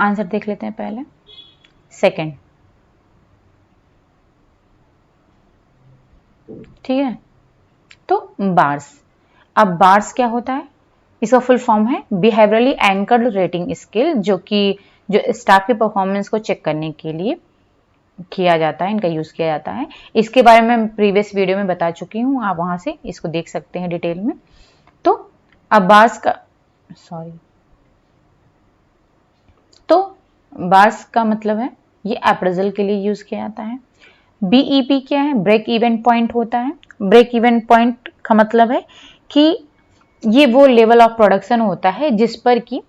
आंसर देख लेते हैं पहले। सेकंड, ठीक है, तो बार्स। अब बार्स क्या होता है? इसका फुल फॉर्म है बिहेवियरली एंकर्ड रेटिंग स्केल, जो कि जो स्टाफ की परफॉर्मेंस को चेक करने के लिए किया जाता है, इनका यूज किया जाता है। इसके बारे में मैं प्रीवियस वीडियो में बता चुकी हूँ, आप वहां से इसको देख सकते हैं डिटेल में। तो अब बार्स का बार्स का मतलब है ये अप्रेजल के लिए यूज किया जाता है। बीईपी क्या है? ब्रेक इवन पॉइंट होता है। ब्रेक इवन पॉइंट का मतलब है कि ये वो लेवल ऑफ प्रोडक्शन होता है जिस पर कि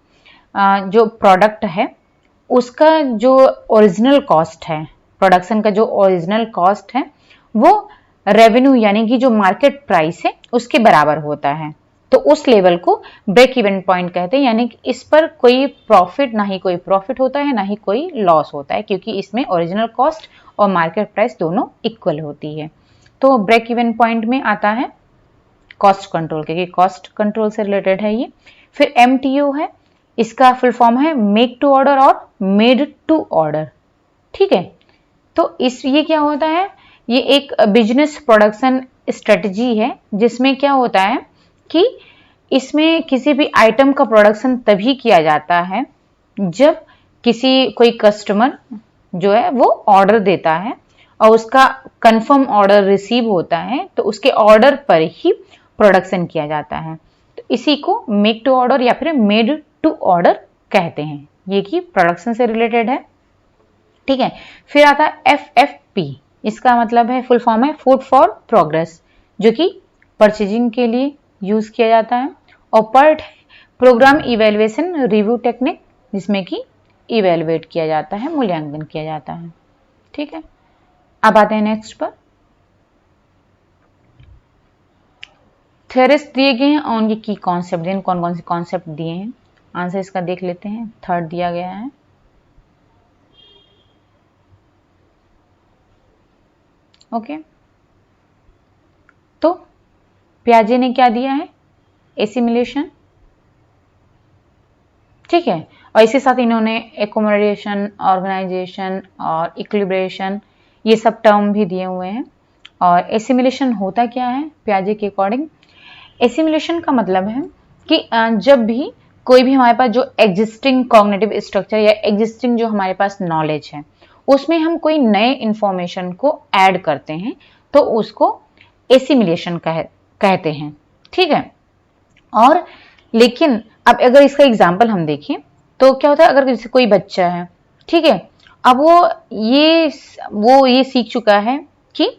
जो प्रोडक्ट है उसका जो ओरिजिनल कॉस्ट है, प्रोडक्शन का जो ओरिजिनल कॉस्ट है वो रेवेन्यू यानी कि जो मार्केट प्राइस है उसके बराबर होता है। तो उस लेवल को ब्रेक इवन पॉइंट कहते हैं, यानी कि इस पर कोई प्रॉफिट, ना ही कोई प्रॉफिट होता है ना ही कोई लॉस होता है, क्योंकि इसमें ओरिजिनल कॉस्ट और मार्केट प्राइस दोनों इक्वल होती है। तो ब्रेक इवन पॉइंट में आता है कॉस्ट कंट्रोल, क्योंकि कॉस्ट कंट्रोल से रिलेटेड है ये। फिर MTO है, इसका फुल फॉर्म है मेक टू ऑर्डर और मेड टू ऑर्डर। ठीक है, तो ये क्या होता है? ये एक बिजनेस प्रोडक्शन स्ट्रेटजी है जिसमें क्या होता है कि इसमें किसी भी आइटम का प्रोडक्शन तभी किया जाता है जब कोई कस्टमर जो है वो ऑर्डर देता है और उसका कंफर्म ऑर्डर रिसीव होता है, तो उसके ऑर्डर पर ही प्रोडक्शन किया जाता है। तो इसी को मेक टू ऑर्डर या फिर मेड टू ऑर्डर कहते हैं, ये कि प्रोडक्शन से रिलेटेड है। ठीक है, फिर आता है FFP, इसका मतलब है फुल फॉर्म है फूड फॉर प्रोग्रेस, जो कि परचेजिंग के लिए यूज किया जाता है। और PERT है प्रोग्राम इवेल्युएशन रिव्यू टेक्निक, जिसमें कि इवेल्युएट किया जाता है, मूल्यांकन किया जाता है। ठीक है, अब आते हैं नेक्स्ट पर। थ्योरीज दिए गए हैं और उनके की कॉन्सेप्ट दिए, कौन कौन से कॉन्सेप्ट दिए हैं। आंसर इसका देख लेते हैं। थर्ड दिया गया है, ओके। तो पियाजे ने क्या दिया है? एसिमिलेशन। ठीक है, और इसी साथ इन्होंने एकोमोडेशन, ऑर्गेनाइजेशन और इक्विलिब्रेशन ये सब टर्म भी दिए हुए हैं। और एसिमिलेशन होता क्या है पियाजे के अकॉर्डिंग? एसिमिलेशन का मतलब है कि जब भी कोई भी हमारे पास जो एग्जिस्टिंग कॉग्निटिव स्ट्रक्चर या एग्जिस्टिंग जो हमारे पास नॉलेज है उसमें हम कोई नए इंफॉर्मेशन को ऐड करते हैं तो उसको एसिमिलेशन कहते हैं। ठीक है, और लेकिन अब अगर इसका एग्जाम्पल हम देखें तो क्या होता है, अगर जैसे कोई बच्चा है, ठीक है, अब वो ये सीख चुका है कि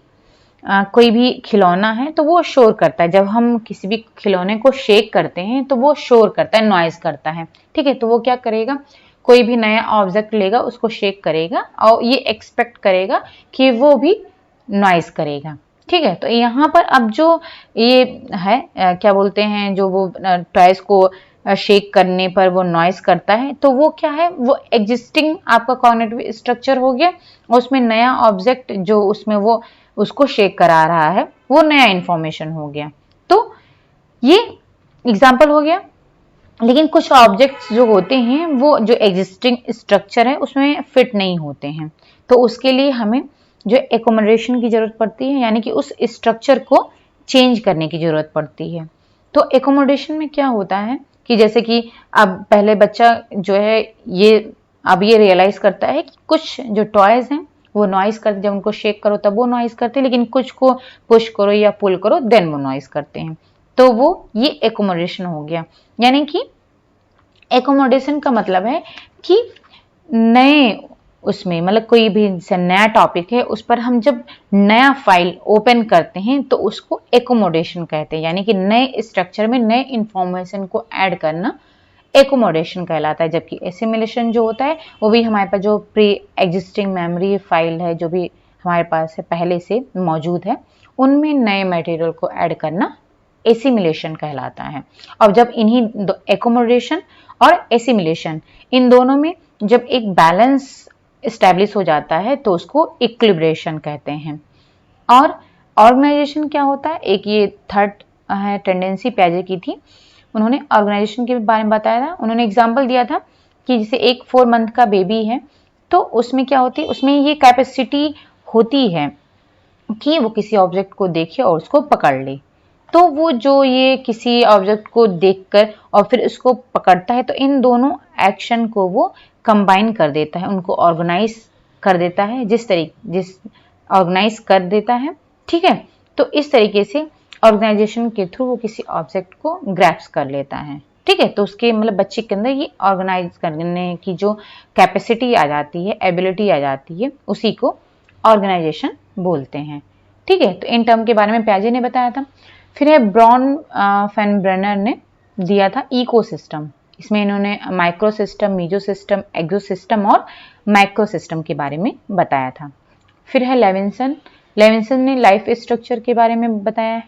कोई भी खिलौना है तो वो शोर करता है। जब हम किसी भी खिलौने को शेक करते हैं तो वो शोर करता है, नॉइज करता है। ठीक है, तो वो क्या करेगा, कोई भी नया ऑब्जेक्ट लेगा, उसको शेक करेगा और ये एक्सपेक्ट करेगा कि वो भी नॉइज करेगा। ठीक है, तो यहाँ पर अब जो ये है क्या बोलते हैं, जो वो टॉयज को शेक करने पर वो नॉइज करता है, तो वो क्या है, वो एग्जिस्टिंग आपका कॉग्निटिव स्ट्रक्चर हो गया, उसमें नया ऑब्जेक्ट जो उसमें वो उसको शेक करा रहा है वो नया इंफॉर्मेशन हो गया। तो ये एग्जाम्पल हो गया। लेकिन कुछ ऑब्जेक्ट्स जो होते हैं वो जो एग्जिस्टिंग स्ट्रक्चर है उसमें फिट नहीं होते हैं, तो उसके लिए हमें जो एकोमोडेशन की जरूरत पड़ती है, यानी कि उस स्ट्रक्चर को चेंज करने की जरूरत पड़ती है। तो एकोमोडेशन में क्या होता है कि जैसे कि अब पहले बच्चा जो है अब ये रियलाइज करता है कि कुछ जो टॉयज हैं वो नॉइज करते, जब उनको शेक करो तब वो नॉइज करते हैं, लेकिन कुछ को पुश करो या पुल करो देन वो नॉइज करते हैं। तो वो ये एकोमोडेशन हो गया। यानी कि एकोमोडेशन का मतलब है कि नए उसमें मतलब कोई भी नया टॉपिक है उस पर हम जब नया फाइल ओपन करते हैं तो उसको एकोमोडेशन कहते हैं, यानी कि नए स्ट्रक्चर में नए इंफॉर्मेशन को ऐड करना एकोमोडेशन कहलाता है, जबकि एसिमिलेशन जो होता है वो भी हमारे पास जो प्री एग्जिस्टिंग मेमोरी फाइल है, जो भी हमारे पास है पहले से मौजूद है, उनमें नए मटेरियल को ऐड करना एसिमिलेशन कहलाता है। और जब इन्हीं एकोमोडेशन और एसिमिलेशन इन दोनों में जब एक बैलेंस एस्टैब्लिश हो जाता है तो उसको इक्विलिब्रेशन कहते हैं। और ऑर्गेनाइजेशन क्या होता है, एक ये थर्ड है टेंडेंसी पियाजे की थी, उन्होंने ऑर्गेनाइजेशन के बारे में बताया था। उन्होंने एग्जाम्पल दिया था कि जैसे एक 4 मंथ का बेबी है तो उसमें क्या होती है, उसमें ये कैपेसिटी होती है कि वो किसी ऑब्जेक्ट को देखे और उसको पकड़ ले। तो वो जो ये किसी ऑब्जेक्ट को देखकर और फिर उसको पकड़ता है, तो इन दोनों एक्शन को वो कंबाइन कर देता है, उनको ऑर्गेनाइज कर देता है, जिस ऑर्गेनाइज कर देता है, ठीक है। तो इस तरीके से ऑर्गेनाइजेशन के थ्रू वो किसी ऑब्जेक्ट को ग्रैप्स कर लेता है, ठीक है। तो उसके मतलब बच्चे के अंदर ये ऑर्गेनाइज करने की जो कैपेसिटी आ जाती है, एबिलिटी आ जाती है, उसी को ऑर्गेनाइजेशन बोलते हैं, ठीक है। तो इन टर्म के बारे में पियाजे ने बताया था। फिर है ब्रॉन फेनब्रेनर ने दिया था इकोसिस्टम। इसमें इन्होंने माइक्रो सिस्टम, मीजो सिस्टम, एक्सो सिस्टम और माइक्रो सिस्टम के बारे में बताया था। फिर है लेविंसन ने लाइफ स्ट्रक्चर के बारे में बताया है,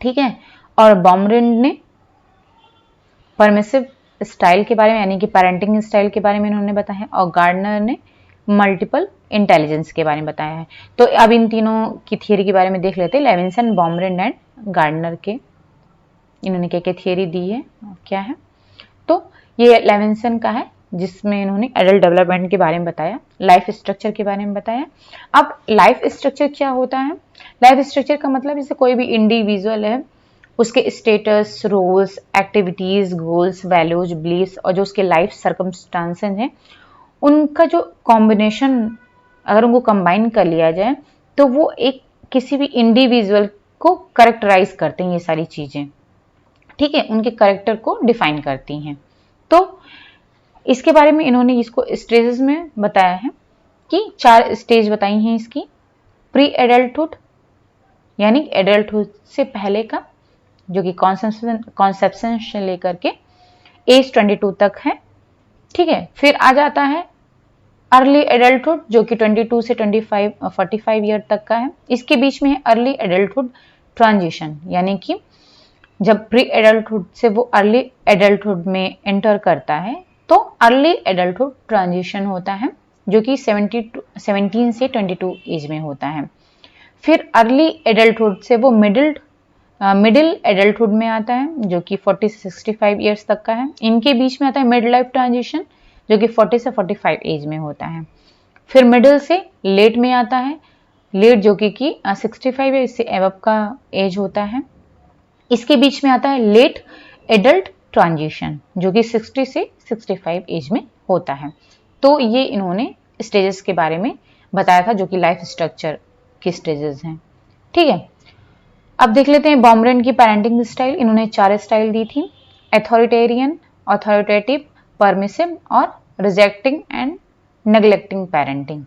ठीक है। और बॉमरिंड ने परमिसिव स्टाइल के बारे में, यानी कि पेरेंटिंग स्टाइल के बारे में इन्होंने बताया है। और गार्डनर ने मल्टीपल इंटेलिजेंस के बारे में बताया है। तो अब इन तीनों की थियरी के बारे में देख लेते हैं, लेविंसन, बॉमरिंड एंड गार्डनर के इन्होंने क्या क्या थियरी दी है, क्या है। तो ये लेविंसन का है, जिसमें इन्होंने एडल्ट डेवलपमेंट के बारे में बताया, लाइफ स्ट्रक्चर के बारे में बताया। अब लाइफ स्ट्रक्चर क्या होता है, लाइफ स्ट्रक्चर का मतलब जैसे कोई भी इंडिविजुअल है, उसके status, roles, activities, goals, values, beliefs और जो उसके लाइफ सर्कमस्टांसेस हैं, उनका जो कॉम्बिनेशन अगर उनको कंबाइन कर लिया जाए तो वो एक किसी भी इंडिविजुअल को करेक्टराइज करते हैं, ये सारी चीजें, ठीक है, उनके कैरेक्टर को डिफाइन करती हैं। तो इसके बारे में इन्होंने इसको स्टेजेस में बताया है कि 4 स्टेज बताई हैं इसकी। प्री एडल्टहुड यानी एडल्टहुड से पहले का, जो कि कॉन्सेप्शन से लेकर के एज 22 तक है, ठीक है। फिर आ जाता है अर्ली एडल्टहुड, जो कि 22 से 45 ईयर तक का है। इसके बीच में है अर्ली एडल्टहुड ट्रांजिशन, यानी कि जब प्री एडल्टहुड से वो अर्ली एडल्टहुड में एंटर करता है तो अर्ली एडल्टहुड ट्रांजिशन होता है, जो कि 17 से 22 एज में होता है। फिर अर्ली एडल्टहुड से वो मिडिल एडल्टहुड में आता है, जो कि 40 से 65 ईयर्स तक का है। इनके बीच में आता है मिड लाइफ ट्रांजिशन, जो कि 40 से 45 एज में होता है। फिर मिडिल से लेट में आता है, लेट जो कि 65 एज से एबव का एज होता है। इसके बीच में आता है लेट एडल्ट ट्रांजिशन, जो कि 60 से 65 एज में होता है। तो ये इन्होंने स्टेजेस के बारे में बताया था, जो कि लाइफ स्ट्रक्चर के स्टेजेस हैं, ठीक है। अब देख लेते हैं बॉमरेन की पेरेंटिंग स्टाइल। इन्होंने 4 स्टाइल दी थी, अथॉरिटेरियन, अथॉरिटेटिव, परमिसिव और रिजेक्टिंग एंड नेग्लेक्टिंग पेरेंटिंग।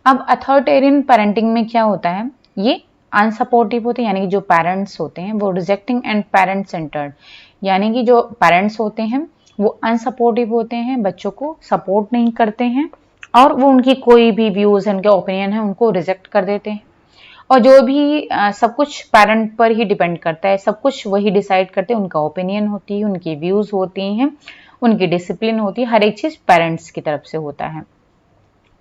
अब अथॉरिटेरियन पेरेंटिंग में क्या होता है, ये अनसपोर्टिव होते हैं, यानी कि जो पेरेंट्स होते हैं वो रिजेक्टिंग एंड पेरेंट सेंटर्ड, यानी कि जो पेरेंट्स होते हैं वो अनसपोर्टिव होते हैं, बच्चों को सपोर्ट नहीं करते हैं और वो उनकी कोई भी व्यूज उनके ओपिनियन है उनको रिजेक्ट कर देते हैं। और जो भी सब कुछ पेरेंट पर ही डिपेंड करता है, सब कुछ वही डिसाइड करते हैं, उनका ओपिनियन होती है, उनकी व्यूज होती हैं, उनकी डिसिप्लिन होती है, हर एक चीज पेरेंट्स की तरफ से होता है।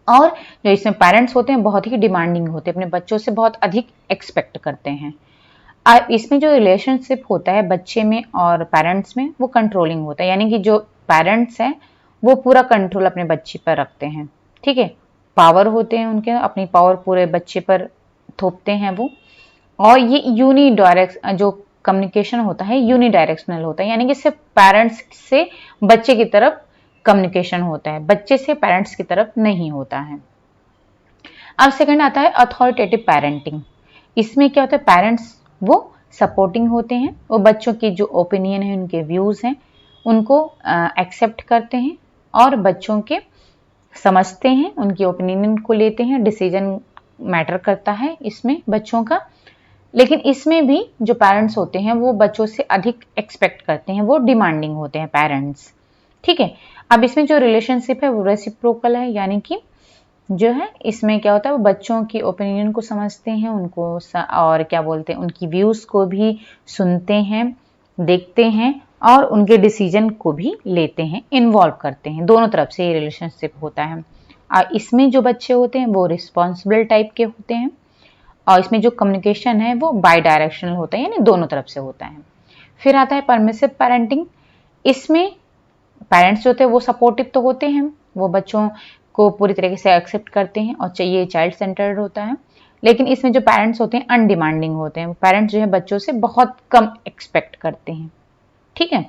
और जो इसमें पेरेंट्स होते हैं बहुत ही डिमांडिंग होते हैं, अपने बच्चों से बहुत अधिक एक्सपेक्ट करते हैं। इसमें जो रिलेशनशिप होता है बच्चे में और पेरेंट्स में, वो कंट्रोलिंग होता है, यानी कि जो पेरेंट्स हैं वो पूरा कंट्रोल अपने बच्चे पर रखते हैं, ठीक है। पावर होते हैं उनके, अपनी पावर पूरे बच्चे पर थोपते हैं वो। और ये जो कम्युनिकेशन होता है यूनिडायरेक्शनल होता है, यानी कि सिर्फ पेरेंट्स से बच्चे की तरफ कम्युनिकेशन होता है, बच्चे से पेरेंट्स की तरफ नहीं होता है। अब सेकंड आता है अथॉरिटेटिव पेरेंटिंग। इसमें क्या होता है, पेरेंट्स वो सपोर्टिंग होते हैं, वो बच्चों की जो ओपिनियन है, उनके व्यूज हैं, उनको एक्सेप्ट करते हैं और बच्चों के समझते हैं, उनकी ओपिनियन को लेते हैं, डिसीजन मैटर करता है इसमें बच्चों का। लेकिन इसमें भी जो पेरेंट्स होते हैं वो बच्चों से अधिक एक्सपेक्ट करते हैं, वो डिमांडिंग होते हैं पेरेंट्स। ठीक है, अब इसमें जो रिलेशनशिप है वो रेसिप्रोकल है, यानी कि जो है इसमें क्या होता है, वो बच्चों की ओपिनियन को समझते हैं, उनको और क्या बोलते हैं, उनकी व्यूज़ को भी सुनते हैं, देखते हैं और उनके डिसीजन को भी लेते हैं, इन्वॉल्व करते हैं। दोनों तरफ से ये रिलेशनशिप होता है। इसमें जो बच्चे होते हैं वो रिस्पॉन्सिबल टाइप के होते हैं और इसमें जो कम्युनिकेशन है वो बाई डायरेक्शनल होता है, यानी दोनों तरफ से होता है। फिर आता है परमिसिव पेरेंटिंग। इसमें पेरेंट्स जो होते हैं वो सपोर्टिव तो होते हैं, वो बच्चों को पूरी तरीके से एक्सेप्ट करते हैं और चाहिए चाइल्ड सेंटर्ड होता है। लेकिन इसमें जो पेरेंट्स होते हैं अनडिमांडिंग होते हैं, पेरेंट्स जो है बच्चों से बहुत कम एक्सपेक्ट करते हैं। ठीक है,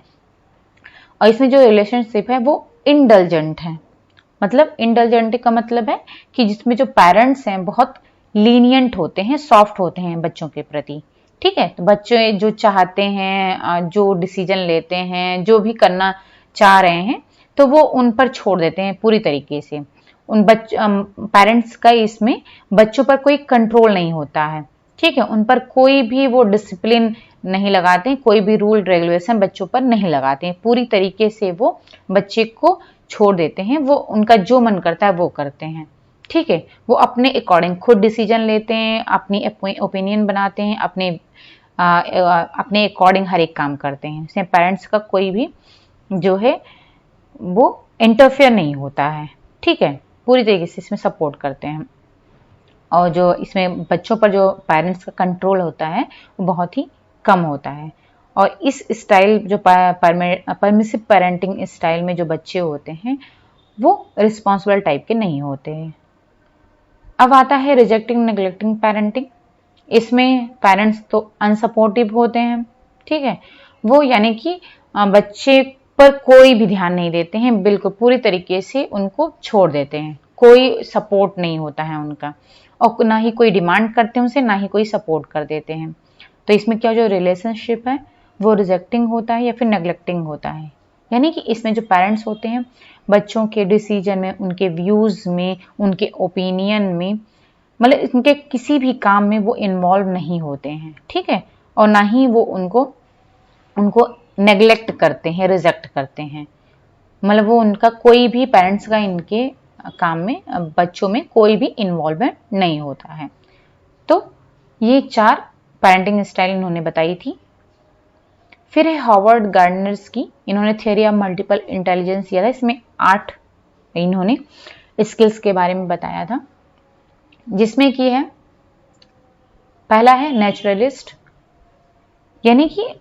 और इसमें जो रिलेशनशिप है वो इंडल्जेंट है। मतलब इंडल्जेंट का मतलब है कि जिसमें जो पेरेंट्स हैं बहुत लीनियंट होते हैं, सॉफ्ट होते हैं बच्चों के प्रति। ठीक है, तो बच्चे जो चाहते हैं, जो डिसीजन लेते हैं, जो भी करना चाह रहे हैं, तो वो उन पर छोड़ देते हैं पूरी तरीके से। उन पेरेंट्स का इसमें बच्चों पर कोई कंट्रोल नहीं होता है। ठीक है, उन पर कोई भी वो डिसिप्लिन नहीं लगाते हैं, कोई भी रूल रेगुलेशन बच्चों पर नहीं लगाते हैं, पूरी तरीके से वो बच्चे को छोड़ देते हैं, वो उनका जो मन करता है वो करते हैं। ठीक है, वो अपने अकॉर्डिंग खुद डिसीजन लेते हैं, अपनी ओपिनियन बनाते हैं, अपने अकॉर्डिंग हर एक काम करते हैं। इसमें पेरेंट्स का कोई भी जो है वो इंटरफेयर नहीं होता है। ठीक है, पूरी तरीके से इसमें सपोर्ट करते हैं और जो इसमें बच्चों पर जो पेरेंट्स का कंट्रोल होता है वो बहुत ही कम होता है। और इस स्टाइल जो परमिसिव पेरेंटिंग स्टाइल में जो बच्चे होते हैं वो रिस्पॉन्सिबल टाइप के नहीं होते हैं। अब आता है रिजेक्टिंग नेग्लेक्टिंग पेरेंटिंग। इसमें पेरेंट्स तो अनसपोर्टिव होते हैं। ठीक है, वो यानी कि बच्चे पर कोई भी ध्यान नहीं देते हैं, बिल्कुल पूरी तरीके से उनको छोड़ देते हैं, कोई सपोर्ट नहीं होता है उनका और ना ही कोई डिमांड करते हैं उनसे, ना ही कोई सपोर्ट कर देते हैं। तो इसमें क्या जो रिलेशनशिप है वो रिजेक्टिंग होता है या फिर नेग्लेक्टिंग होता है, यानी कि इसमें जो पेरेंट्स होते हैं बच्चों के डिसीजन में, उनके व्यूज़ में, उनके ओपिनियन में, मतलब उनके किसी भी काम में वो इन्वॉल्व नहीं होते हैं। ठीक है, और ना ही वो उनको नेग्लेक्ट करते हैं, रिजेक्ट करते हैं। मतलब वो उनका कोई भी पेरेंट्स का इनके काम में, बच्चों में कोई भी इन्वॉल्वमेंट नहीं होता है। तो ये 4 पेरेंटिंग स्टाइल इन्होंने बताई थी। फिर है हॉवर्ड गार्डनर्स की, इन्होंने थियरी ऑफ मल्टीपल इंटेलिजेंस दिया था। इसमें 8 इन्होंने स्किल्स के बारे में बताया था, जिसमें कि है पहला है नेचुरलिस्ट, यानी कि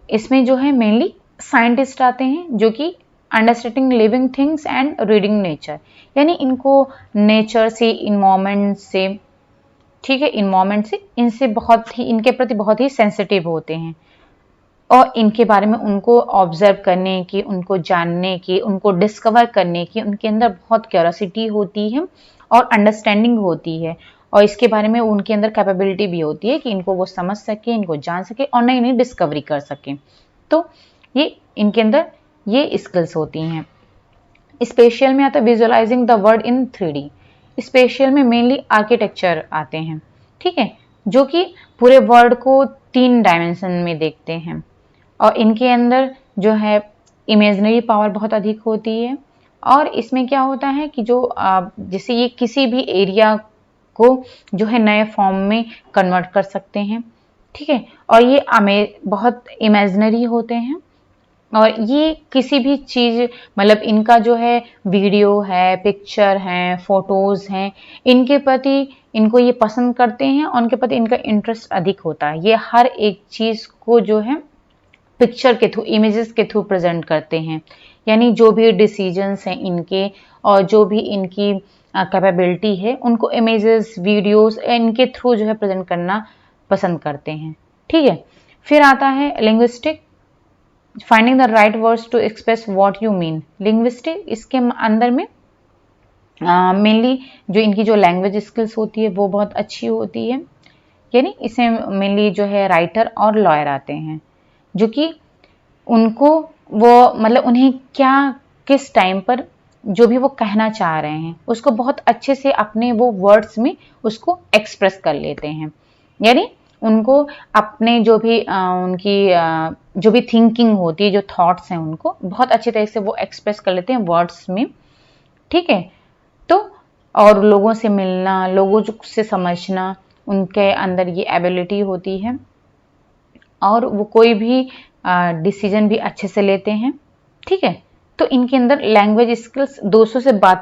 इसमें जो है मेनली साइंटिस्ट आते हैं जो कि understanding living things and reading nature, यानी इनको नेचर से, इन्वायरमेंट से, ठीक है, इन्वायरमेंट से इनसे बहुत ही, इनके प्रति बहुत ही सेंसिटिव होते हैं और इनके बारे में उनको ऑब्जर्व करने की, उनको जानने की, उनको डिस्कवर करने की उनके अंदर बहुत क्यूरियोसिटी होती है और अंडरस्टैंडिंग होती है और इसके बारे में उनके अंदर कैपेबिलिटी भी होती है कि इनको वो समझ सके, इनको जान सके और नई नई डिस्कवरी कर सके। तो ये इनके अंदर ये स्किल्स होती हैं। स्पेशल में आता है visualising the world in 3D। Special में मेनली आर्किटेक्चर आते हैं, ठीक है, जो कि पूरे वर्ल्ड को 3 डायमेंशन में देखते हैं और इनके अंदर जो है इमेजिनरी पावर बहुत अधिक होती है। और इसमें क्या होता है कि जो जैसे ये किसी भी एरिया को जो है नए फॉर्म में कन्वर्ट कर सकते हैं, ठीक है, और ये बहुत इमेजिनरी होते हैं और ये किसी भी चीज़, मतलब इनका जो है वीडियो है, पिक्चर हैं, फोटोज़ हैं, इनके प्रति इनको ये पसंद करते हैं और उनके प्रति इनका इंटरेस्ट अधिक होता है। ये हर एक चीज़ को जो है पिक्चर के थ्रू, इमेजेस के थ्रू प्रेजेंट करते हैं, यानी जो भी डिसीजंस हैं इनके और जो भी इनकी कैपेबिलिटी है उनको इमेजेस, वीडियोस इनके थ्रू जो है प्रेजेंट करना पसंद करते हैं। ठीक है, फिर आता है linguistic, finding the right words to express what you mean. Linguistic इसके अंदर में मेनली जो इनकी जो लैंग्वेज स्किल्स होती है वो बहुत अच्छी होती है, यानी इसमें मेनली जो है राइटर और लॉयर आते हैं जो कि उनको वो, मतलब उन्हें क्या, किस टाइम पर जो भी वो कहना चाह रहे हैं उसको बहुत अच्छे से अपने वो वर्ड्स में उसको एक्सप्रेस कर लेते हैं, यानी उनको अपने जो भी उनकी जो भी थिंकिंग होती है, जो थॉट्स हैं, उनको बहुत अच्छी तरह से वो एक्सप्रेस कर लेते हैं वर्ड्स में। ठीक है, तो और लोगों से मिलना, लोगों से समझना, उनके अंदर ये एबिलिटी होती है और वो कोई भी डिसीजन भी अच्छे से लेते हैं। ठीक है, तो इनके अंदर लैंग्वेज स्किल्स, दूसरों से बात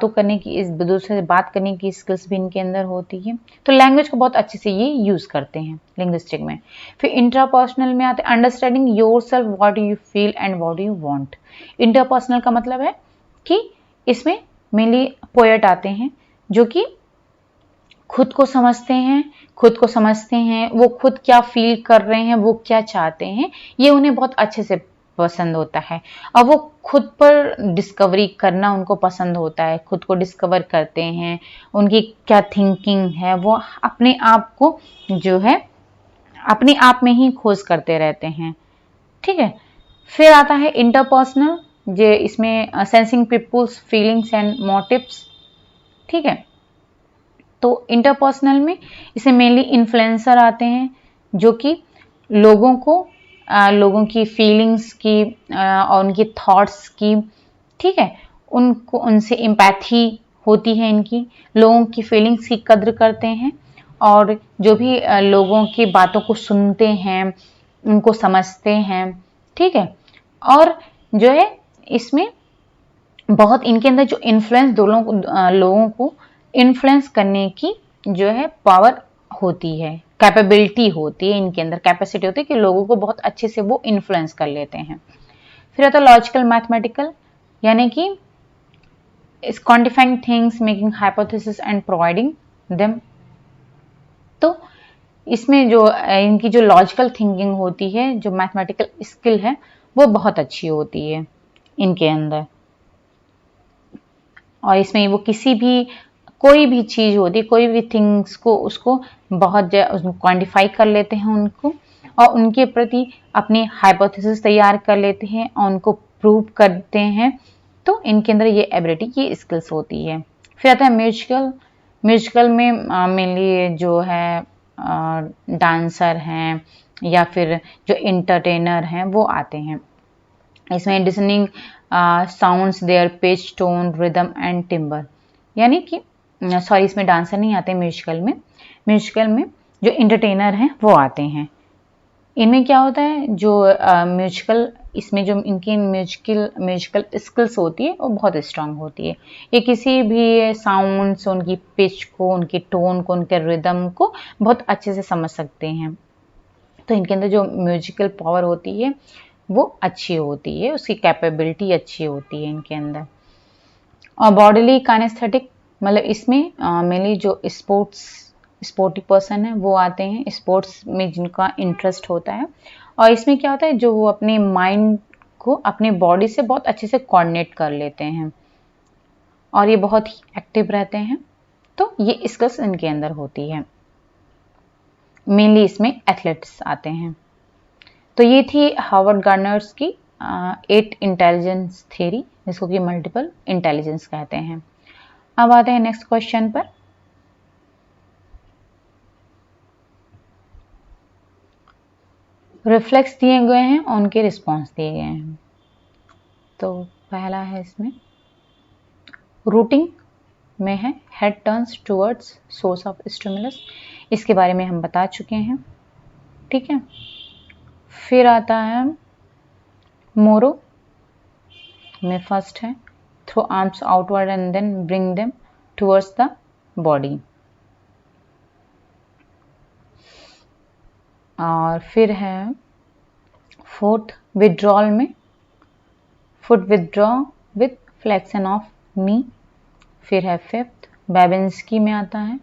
करने की स्किल्स भी इनके अंदर होती है। तो लैंग्वेज को बहुत अच्छे से ये यूज करते हैं लिंग्विस्टिक में। फिर इंट्रापर्सनल में आते हैं understanding yourself, what do you feel and what do you want. Interpersonal का मतलब है कि इसमें मेनली पोएट आते हैं जो कि खुद को समझते हैं, वो खुद क्या फील कर रहे हैं, वो क्या चाहते हैं, ये उन्हें बहुत अच्छे से पसंद होता है। और वो खुद पर डिस्कवरी करना उनको पसंद होता है, खुद को डिस्कवर करते हैं, उनकी क्या थिंकिंग है, वो अपने आप को जो है अपने आप में ही खोज करते रहते हैं। ठीक है, फिर आता है इंटरपर्सनल, जो इसमें sensing people's feelings and motives. ठीक है, तो इंटरपर्सनल में इसे मेनली इन्फ्लुएंसर आते हैं जो कि लोगों की फीलिंग्स की और उनकी थॉट्स की, ठीक है, उनको उनसे एम्पैथी होती है, इनकी लोगों की फीलिंग्स की कद्र करते हैं और जो भी लोगों की बातों को सुनते हैं, उनको समझते हैं। ठीक है, और जो है इसमें बहुत इनके अंदर जो इन्फ्लुएंस लोगों को इन्फ्लुएंस करने की जो है पावर होती है, कैपेबिलिटी होती है, इनके अंदर कैपेसिटी होती है कि लोगों को बहुत अच्छे से वो इन्फ्लुएंस कर लेते हैं। फिर आता है लॉजिकल मैथमेटिकल, यानी कि इस quantifying things, making hypothesis and providing them. तो इसमें जो इनकी जो लॉजिकल थिंकिंग होती है, जो मैथमेटिकल स्किल है, वो बहुत अच्छी होती है इनके अंदर। और इसमें वो कोई भी चीज होती है, कोई भी थिंग्स को उसको बहुत क्वांटिफाई कर लेते हैं उनको, और उनके प्रति अपनी हाइपोथेसिस तैयार कर लेते हैं और उनको प्रूव करते हैं। तो इनके अंदर ये एबिलिटी की स्किल्स होती है। फिर आता है म्यूजिकल। म्यूजिकल में मेनली जो है डांसर हैं या फिर जो इंटरटेनर हैं वो आते हैं। इसमें discerning sounds their pitch, tone, rhythm and timbre, यानी कि सॉरी, इसमें डांसर नहीं आते म्यूजिकल में जो इंटरटेनर हैं वो आते हैं। इनमें क्या होता है, जो म्यूजिकल इसमें जो इनकी म्यूजिकल स्किल्स होती है वो बहुत स्ट्रांग होती है। ये किसी भी साउंड्स, उनकी पिच को, उनकी टोन को, उनके रिदम को बहुत अच्छे से समझ सकते हैं। तो इनके अंदर जो म्यूजिकल पावर होती है वो अच्छी होती है, उसकी कैपेबिलिटी अच्छी होती है इनके अंदर। और बॉडीली काइनेस्थेटिक, मतलब इसमें मेनली जो स्पोर्टी पर्सन है वो आते हैं, स्पोर्ट्स में जिनका इंटरेस्ट होता है। और इसमें क्या होता है, जो वो अपने माइंड को अपने बॉडी से बहुत अच्छे से कोऑर्डिनेट कर लेते हैं और ये बहुत ही एक्टिव रहते हैं। तो ये स्किल्स इनके अंदर होती है। मेनली इसमें एथलेट्स आते हैं। तो ये थी हार्वर्ड गार्नर्स की 8 इंटेलिजेंस थ्योरी, जिसको कि मल्टीपल इंटेलिजेंस कहते हैं। अब आते हैं नेक्स्ट क्वेश्चन पर। रिफ्लेक्स दिए गए हैं और उनके रिस्पॉन्स दिए गए हैं। तो पहला है इसमें रूटिंग में है, head turns towards source of stimulus, इसके बारे में हम बता चुके हैं। ठीक है, फिर आता है मोरो में फर्स्ट है throw arms outward and then bring them towards the body. और फिर है फोर्थ विथड्रॉल में foot withdraw with flexion of knee. फिर है फिफ्थ बेबिंस्की में आता है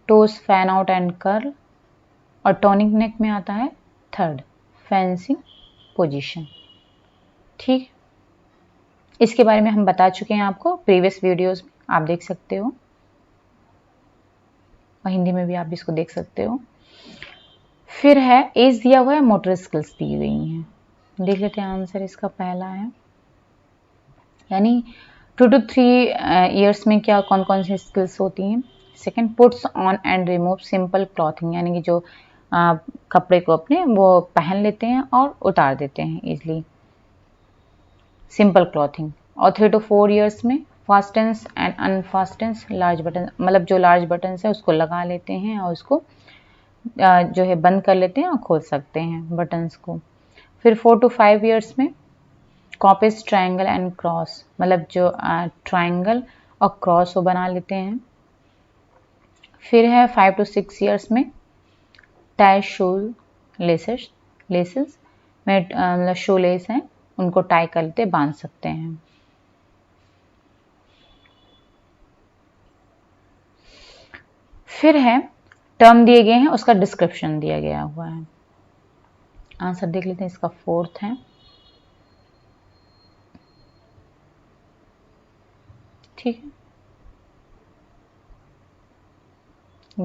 toes fan out and curl. और टॉनिक नेक में आता है थर्ड फेंसिंग पोजीशन। ठीक, इसके बारे में हम बता चुके हैं आपको प्रीवियस वीडियोस में, आप देख सकते हो, और हिंदी में भी आप इसको देख सकते हो। फिर है एज दिया हुआ है, मोटर स्किल्स दी गई हैं। देख लेते हैं आंसर इसका। पहला है यानी 2 to 3 ईयर्स में क्या कौन कौन सी स्किल्स होती हैं। Second puts on and remove simple clothing, यानी कि जो कपड़े को अपने वो पहन लेते हैं और उतार देते हैं इजली। Simple clothing. और 3 to 4 ईयर्स में फास्टेंस एंड अनफास्टेंस लार्ज बटन, मतलब जो लार्ज बटन है उसको लगा लेते हैं और उसको जो है बंद कर लेते हैं और खोल सकते हैं बटन्स को। फिर 4 to 5 ईयर्स में कॉपिस, ट्रायंगल एंड क्रॉस, मतलब जो ट्रायंगल और क्रॉस वो बना लेते हैं। फिर है 5 to 6 ईयर्स में टाई शू लेसेस में मतलब शू लेस हैं उनको टाई करते बांध सकते हैं। फिर है टर्म दिए गए हैं, उसका डिस्क्रिप्शन दिया गया हुआ है। आंसर देख लेते हैं, इसका 4th है। ठीक है,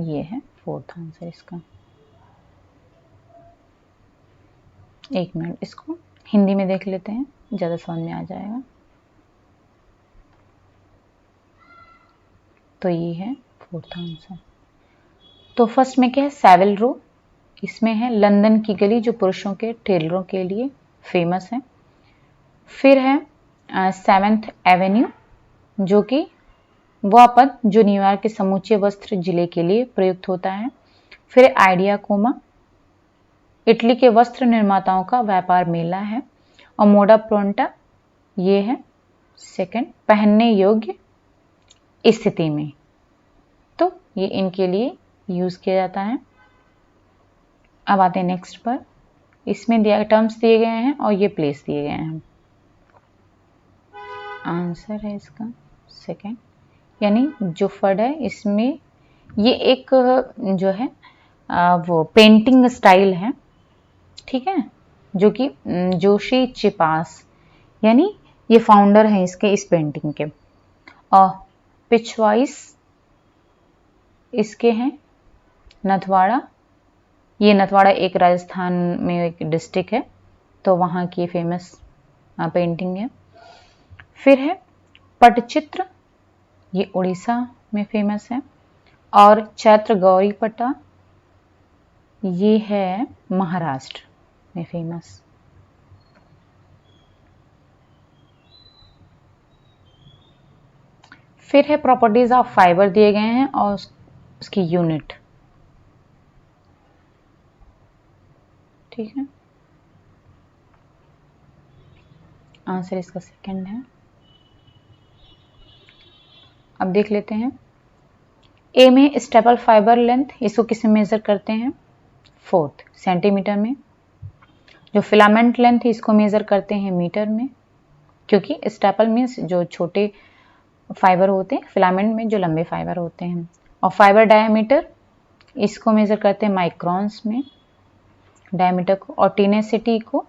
ये है 4th आंसर इसका। एक मिनट, इसको हिंदी में देख लेते हैं, ज़्यादा समझ में आ जाएगा। तो ये है 4th आंसर। तो फर्स्ट में क्या है, सेविल रो, इसमें है लंदन की गली जो पुरुषों के टेलरों के लिए फेमस है। फिर है 7th एवेन्यू जो कि वह पद जो न्यूयॉर्क के समूचे वस्त्र जिले के लिए प्रयुक्त होता है। फिर आइडिया कोमा, इटली के वस्त्र निर्माताओं का व्यापार मेला है। और मोडा प्रोंटा, ये है 2nd, पहनने योग्य स्थिति में, तो ये इनके लिए यूज किया जाता है। अब आते हैं नेक्स्ट पर, इसमें दिया टर्म्स दिए गए हैं और ये प्लेस दिए गए हैं। आंसर है इसका 2nd, यानी जो फर्ड है इसमें ये एक जो है वो पेंटिंग स्टाइल है, ठीक है, जो कि जोशी चिपास, यानी ये फाउंडर हैं इसके इस पेंटिंग के। और पिछवाइस इसके हैं नथवाड़ा, ये नथवाड़ा एक राजस्थान में एक डिस्ट्रिक्ट है, तो वहाँ की फेमस पेंटिंग है। फिर है पटचित्र, ये उड़ीसा में फेमस है। और चैत्र गौरी पट्टा, ये है महाराष्ट्र में फेमस। फिर है प्रॉपर्टीज ऑफ फाइबर दिए गए हैं और उसकी यूनिट, ठीक है। आंसर इसका 2nd है। अब देख लेते हैं, ए में स्टेपल फाइबर लेंथ, इसको किस में मेजर करते हैं, 4th सेंटीमीटर में। जो फिलामेंट लेंथ है इसको मेजर करते हैं मीटर में, क्योंकि स्टेपल मीन्स जो छोटे फाइबर होते हैं, फिलामेंट में जो लंबे फाइबर होते हैं। और फाइबर डायमीटर इसको मेजर करते हैं माइक्रोन्स में डायमीटर को, और टेनेसिटी को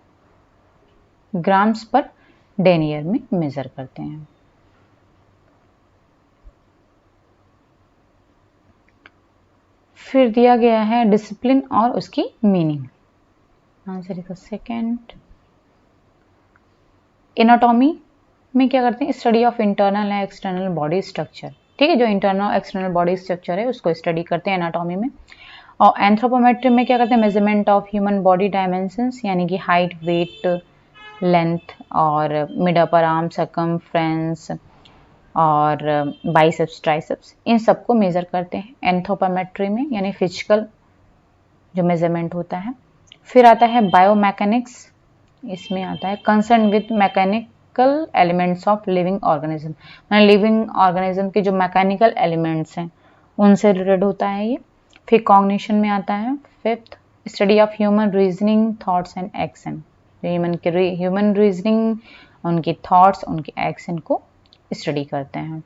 ग्राम्स पर डेनियर में मेजर करते हैं। फिर दिया गया है डिसिप्लिन और उसकी मीनिंग। आंसर इसका 2nd। एनाटॉमी में क्या करते हैं, study of internal and external body structure, ठीक है, जो इंटरनल एक्सटर्नल बॉडी स्ट्रक्चर है उसको स्टडी करते हैं एनाटॉमी में। और एंथ्रोपोमेट्री में क्या करते हैं, measurement of human body dimensions, यानी कि हाइट, वेट, लेंथ और मिड अपर आर्म, सर्कमफ्रेंस और बाइसेप्स, ट्राइसेप्स, इन सबको मेजर करते हैं एंथ्रोपोमेट्री में, यानी फिजिकल जो मेजरमेंट होता है। फिर आता है बायोमैकेनिक्स, इसमें आता है concern with mechanical elements of living organism, मतलब लिविंग ऑर्गेनिज्म के जो मैकेनिकल एलिमेंट्स हैं उनसे रिलेटेड होता है ये। फिर कॉग्निशन में आता है 5th, study of human reasoning, thoughts and action, human reasoning, उनकी थॉट्स, उनके एक्शन को स्टडी करते हैं।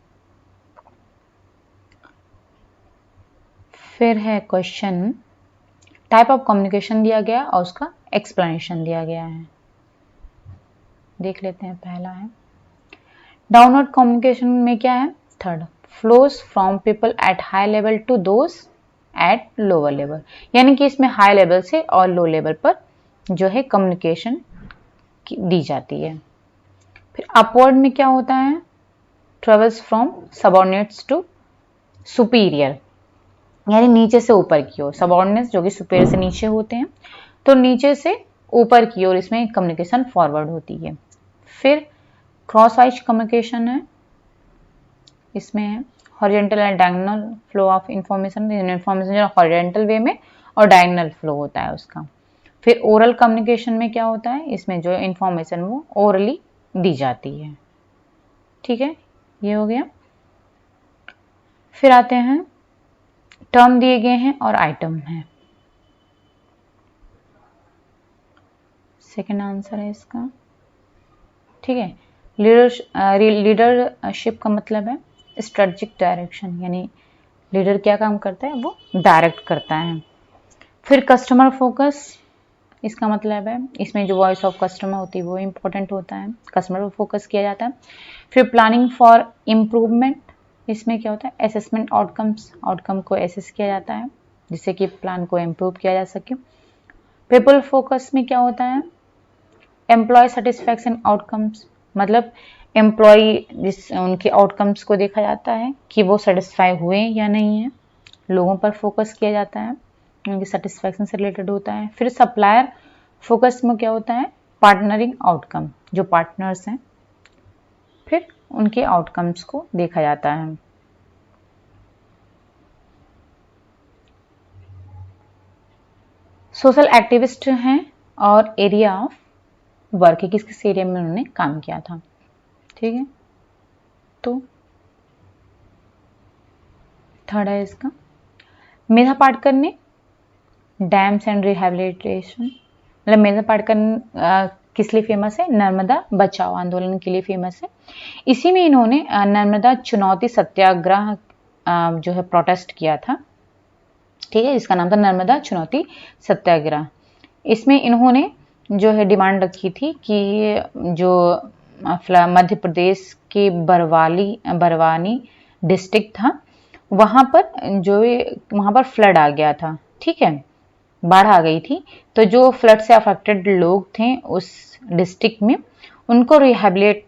फिर है क्वेश्चन, टाइप ऑफ कम्युनिकेशन दिया गया और उसका एक्सप्लेनेशन दिया गया है। देख लेते हैं, पहला है डाउनवर्ड कम्युनिकेशन में क्या है, 3rd, flows from people at high level to those at lower level, यानी कि इसमें हाई लेवल से और लो लेवल पर जो है कम्युनिकेशन दी जाती है। फिर अपवर्ड में क्या होता है, travels from subordinates to superior, यानी नीचे से ऊपर की ओर, सबऑर्डिनेट्स जो कि सुपेरियर से नीचे होते हैं, तो नीचे से ऊपर की ओर इसमें कम्युनिकेशन फॉरवर्ड होती है। फिर क्रॉस वाइज कम्युनिकेशन है, इसमें है horizontal and diagonal flow of information, information जो हॉरिजॉन्टल वे में और डायगोनल फ्लो होता है उसका। फिर ओरल कम्युनिकेशन में क्या होता है, इसमें जो इंफॉर्मेशन वो ओरली दी जाती है। ठीक है, ये हो गया। फिर आते हैं, टर्म दिए गए हैं और आइटम है। सेकंड आंसर है इसका। ठीक है, लीडरशिप का मतलब है स्ट्रेटजिक डायरेक्शन, यानी लीडर क्या काम करता है, वो डायरेक्ट करता है। फिर कस्टमर फोकस, इसका मतलब है इसमें जो वॉइस ऑफ कस्टमर होती है वो इम्पोर्टेंट होता है, कस्टमर को फोकस किया जाता है। फिर प्लानिंग फॉर इम्प्रूवमेंट, इसमें क्या होता है असेसमेंट आउटकम्स, आउटकम को एसेस किया जाता है जिससे कि प्लान को इम्प्रूव किया जा सके। पीपल फोकस में क्या होता है एम्प्लॉय सेटिस्फैक्शन आउटकम्स, मतलब एम्प्लॉय जिस उनके आउटकम्स को देखा जाता है कि वो सेटिस्फाई हुए या नहीं है, लोगों पर फोकस किया जाता है, उनकी सेटिस्फैक्शन से रिलेटेड होता है। फिर सप्लायर फोकस में क्या होता है पार्टनरिंग आउटकम, जो पार्टनर्स हैं फिर उनके आउटकम्स को देखा जाता है। सोशल एक्टिविस्ट हैं और एरिया ऑफ वर्क है, किस किस एरिया में उन्होंने काम किया था। ठीक है, तो थर्ड है इसका मेधा पाटकर ने डैम्स एंड रिहैबिलिटेशन, मतलब मेधा पाटकर किस लिए फेमस है, नर्मदा बचाओ आंदोलन के लिए फेमस है। इसी में इन्होंने नर्मदा चुनौती सत्याग्रह जो है प्रोटेस्ट किया था। ठीक है, इसका नाम था नर्मदा चुनौती सत्याग्रह। इसमें इन्होंने जो है डिमांड रखी थी कि जो मध्य प्रदेश के बरवानी डिस्ट्रिक्ट था वहां पर फ्लड आ गया था। ठीक है, बाढ़ आ गई थी, तो जो फ्लड से अफेक्टेड लोग थे उस डिस्ट्रिक्ट में उनको रिहैबिलिटेट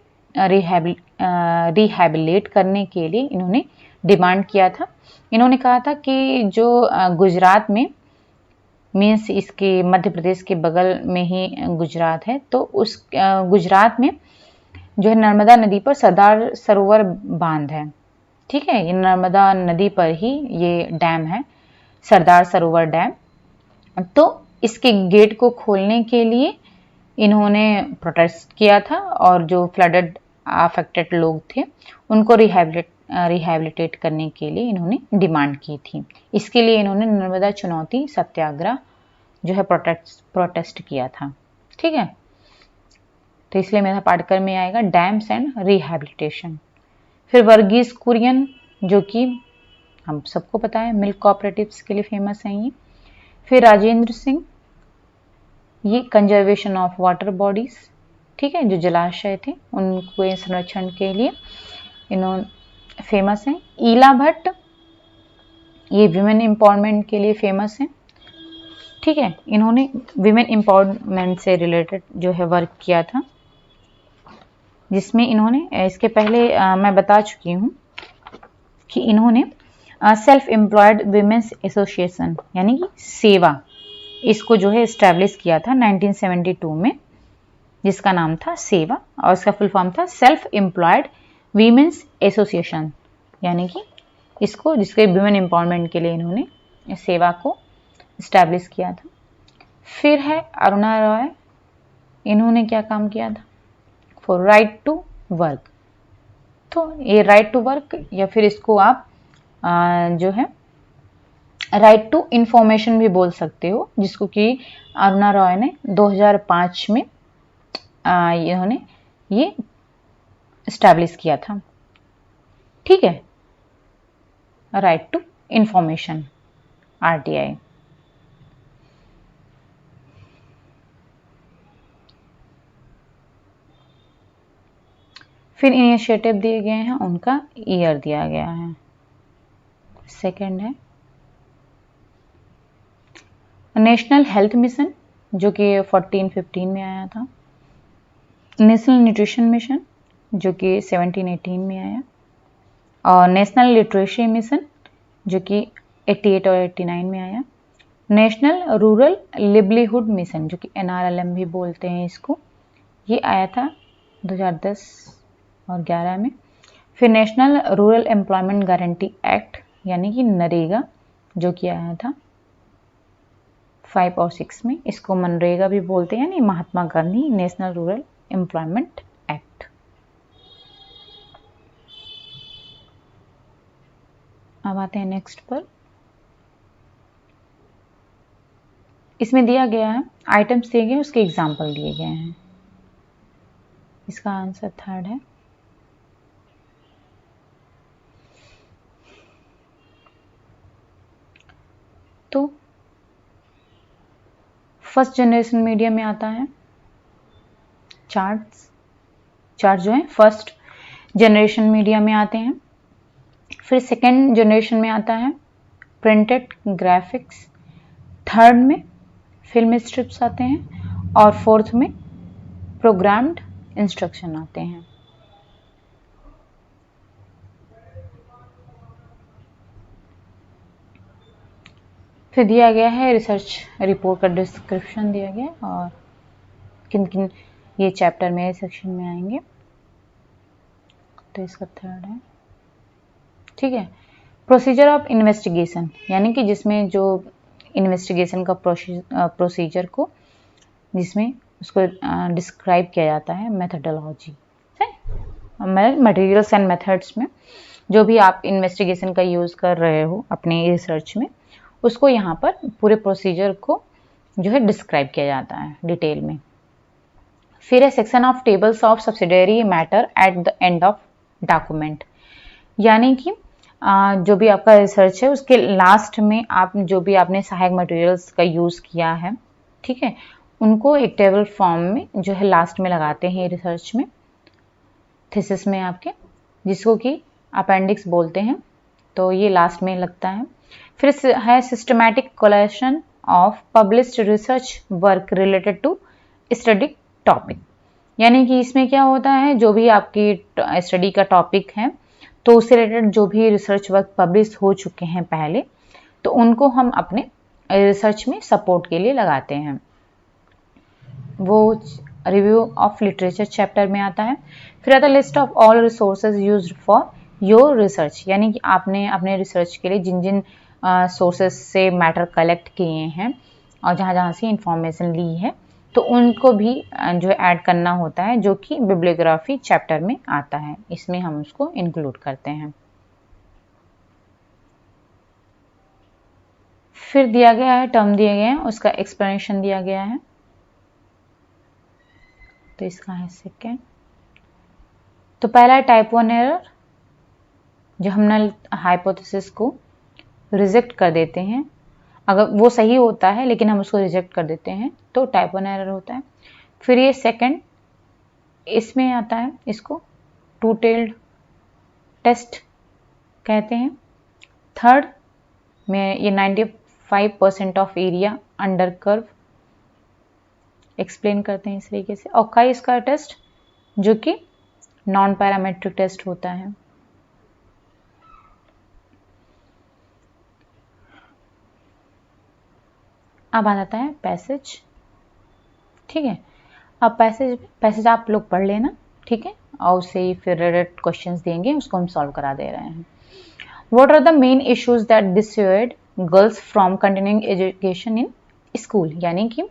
करने के लिए इन्होंने डिमांड किया था। इन्होंने कहा था कि जो गुजरात में मीन्स इसके मध्य प्रदेश के बगल में ही गुजरात है, तो उस गुजरात में जो है नर्मदा नदी पर सरदार सरोवर बांध है। ठीक है, ये नर्मदा नदी पर ही ये डैम है, सरदार सरोवर डैम। तो इसके गेट को खोलने के लिए इन्होंने प्रोटेस्ट किया था और जो फ्लडेड अफेक्टेड लोग थे उनको रिहैबिलिटेट करने के लिए इन्होंने डिमांड की थी। इसके लिए इन्होंने नर्मदा चुनौती सत्याग्रह जो है प्रोटेस्ट किया था। ठीक है, तो इसलिए मेरा पाटकर में आएगा डैम्स एंड रिहैबिलिटेशन। फिर वर्गीस कुरियन जो कि हम सबको पता है मिल्क कोऑपरेटिव्स के लिए फेमस हैं ये। फिर राजेंद्र सिंह, ये कंजर्वेशन ऑफ वाटर बॉडीज, ठीक है, जो जलाशय थे उनको संरक्षण के लिए इन्होंने फेमस हैं। ईला भट्ट, ये विमेन एम्पावरमेंट के लिए फेमस हैं। ठीक है, इन्होंने विमेन एम्पावरमेंट से रिलेटेड जो है वर्क किया था, जिसमें इन्होंने इसके पहले मैं बता चुकी हूँ कि इन्होंने सेल्फ एम्प्लॉयड विमेंस एसोसिएशन यानी कि सेवा, इसको जो है इस्टेब्लिश किया था 1972 में, जिसका नाम था सेवा और इसका फुल फॉर्म था सेल्फ एम्प्लॉयड वीमेंस एसोसिएशन, यानी कि इसको जिसके विमेन एम्पावरमेंट के लिए इन्होंने सेवा को इस्टेब्लिश किया था। फिर है अरुणा रॉय, इन्होंने क्या काम किया था फॉर राइट टू वर्क। तो ये राइट टू वर्क या फिर इसको आप जो है राइट टू इंफॉर्मेशन भी बोल सकते हो, जिसको कि अरुणा रॉय ने 2005 में इन्होंने ये इस्टेब्लिश किया था। ठीक है, राइट टू इंफॉर्मेशन आरटीआई। फिर इनिशिएटिव दिए गए हैं, उनका ईयर दिया गया है। सेकंड है नेशनल हेल्थ मिशन जो कि 14-15 में आया था। नेशनल न्यूट्रिशन मिशन जो कि 17-18 में आया, और नेशनल लिटरेसी मिशन जो कि 88 और 89 में आया। नेशनल रूरल लिवलीहुड मिशन, जो कि NRLM भी बोलते हैं इसको, ये आया था 2010 और 11 में। फिर national rural employment guarantee act यानी कि नरेगा, जो कि आया था 5 और 6 में। इसको मनरेगा भी बोलते हैं, यानी Mahatma Gandhi national rural employment act. अब आते हैं नेक्स्ट पर। इसमें दिया गया है, आइटम्स दिए गए, उसके एग्जाम्पल दिए गए हैं। इसका आंसर थर्ड है। तो फर्स्ट जनरेशन मीडिया में आता है चार्ट जो है फर्स्ट जनरेशन मीडिया में आते हैं। फिर सेकेंड जनरेशन में आता है प्रिंटेड ग्राफिक्स, थर्ड में फिल्म स्ट्रिप्स आते हैं और फोर्थ में प्रोग्राम्ड इंस्ट्रक्शन आते हैं। फिर दिया गया है रिसर्च रिपोर्ट का डिस्क्रिप्शन दिया गया और किन किन ये चैप्टर में सेक्शन में आएंगे। तो इसका थर्ड है, ठीक है। प्रोसीजर ऑफ इन्वेस्टिगेशन, यानी कि जिसमें जो इन्वेस्टिगेशन का प्रोसीजर को जिसमें उसको डिस्क्राइब किया जाता है, मेथडोलॉजी मटेरियल्स एंड मेथड्स में जो भी आप इन्वेस्टिगेशन का यूज़ कर रहे हो अपने रिसर्च में, उसको यहाँ पर पूरे प्रोसीजर को जो है डिस्क्राइब किया जाता है डिटेल में। फिर है section of tables of subsidiary matter at the end of document, यानी कि जो भी आपका रिसर्च है उसके लास्ट में आप जो भी आपने सहायक मटेरियल्स का यूज़ किया है, ठीक है, उनको एक टेबल फॉर्म में जो है लास्ट में लगाते हैं रिसर्च में, थीसिस में आपके, जिसको कि अपेंडिक्स बोलते हैं। तो ये लास्ट में लगता है। फिर है systematic collection of published research work related to study topic, यानी कि इसमें क्या होता है, जो भी आपकी स्टडी का टॉपिक है तो उससे रिलेटेड जो भी रिसर्च वर्क पब्लिश हो चुके हैं पहले, तो उनको हम अपने रिसर्च में सपोर्ट के लिए लगाते हैं। वो रिव्यू ऑफ लिटरेचर चैप्टर में आता है। फिर आता है list of all resources used for your research, यानी कि आपने अपने रिसर्च के लिए जिन जिन सोर्सेज से मैटर कलेक्ट किए हैं और जहाँ जहाँ से इंफॉर्मेशन ली है, तो उनको भी जो है ऐड करना होता है, जो कि बिब्लियोग्राफी चैप्टर में आता है, इसमें हम उसको इंक्लूड करते हैं। फिर दिया गया है टर्म दिए गए हैं, उसका एक्सप्लेनेशन दिया गया है। तो इसका है सेकेंड। तो पहला है टाइप 1 एरर, जो हम नल हाइपोथेसिस को रिजेक्ट कर देते हैं, अगर वो सही होता है लेकिन हम उसको रिजेक्ट कर देते हैं तो टाइप 1 एरर होता है। फिर ये सेकंड, इसमें आता है, इसको टू टेल्ड टेस्ट कहते हैं। थर्ड में ये 95% of area under curve explain करते हैं इस तरीके से। और का इसका टेस्ट जो कि नॉन पैरामेट्रिक टेस्ट होता है। अब आ जाता है पैसेज, ठीक है। अब पैसेज आप लोग पढ़ लेना, ठीक है, और उससे फिर रिलेटेड क्वेश्चंस देंगे, उसको हम सॉल्व करा दे रहे हैं। What are the main issues that dissuaded girls from continuing education in school, यानी कि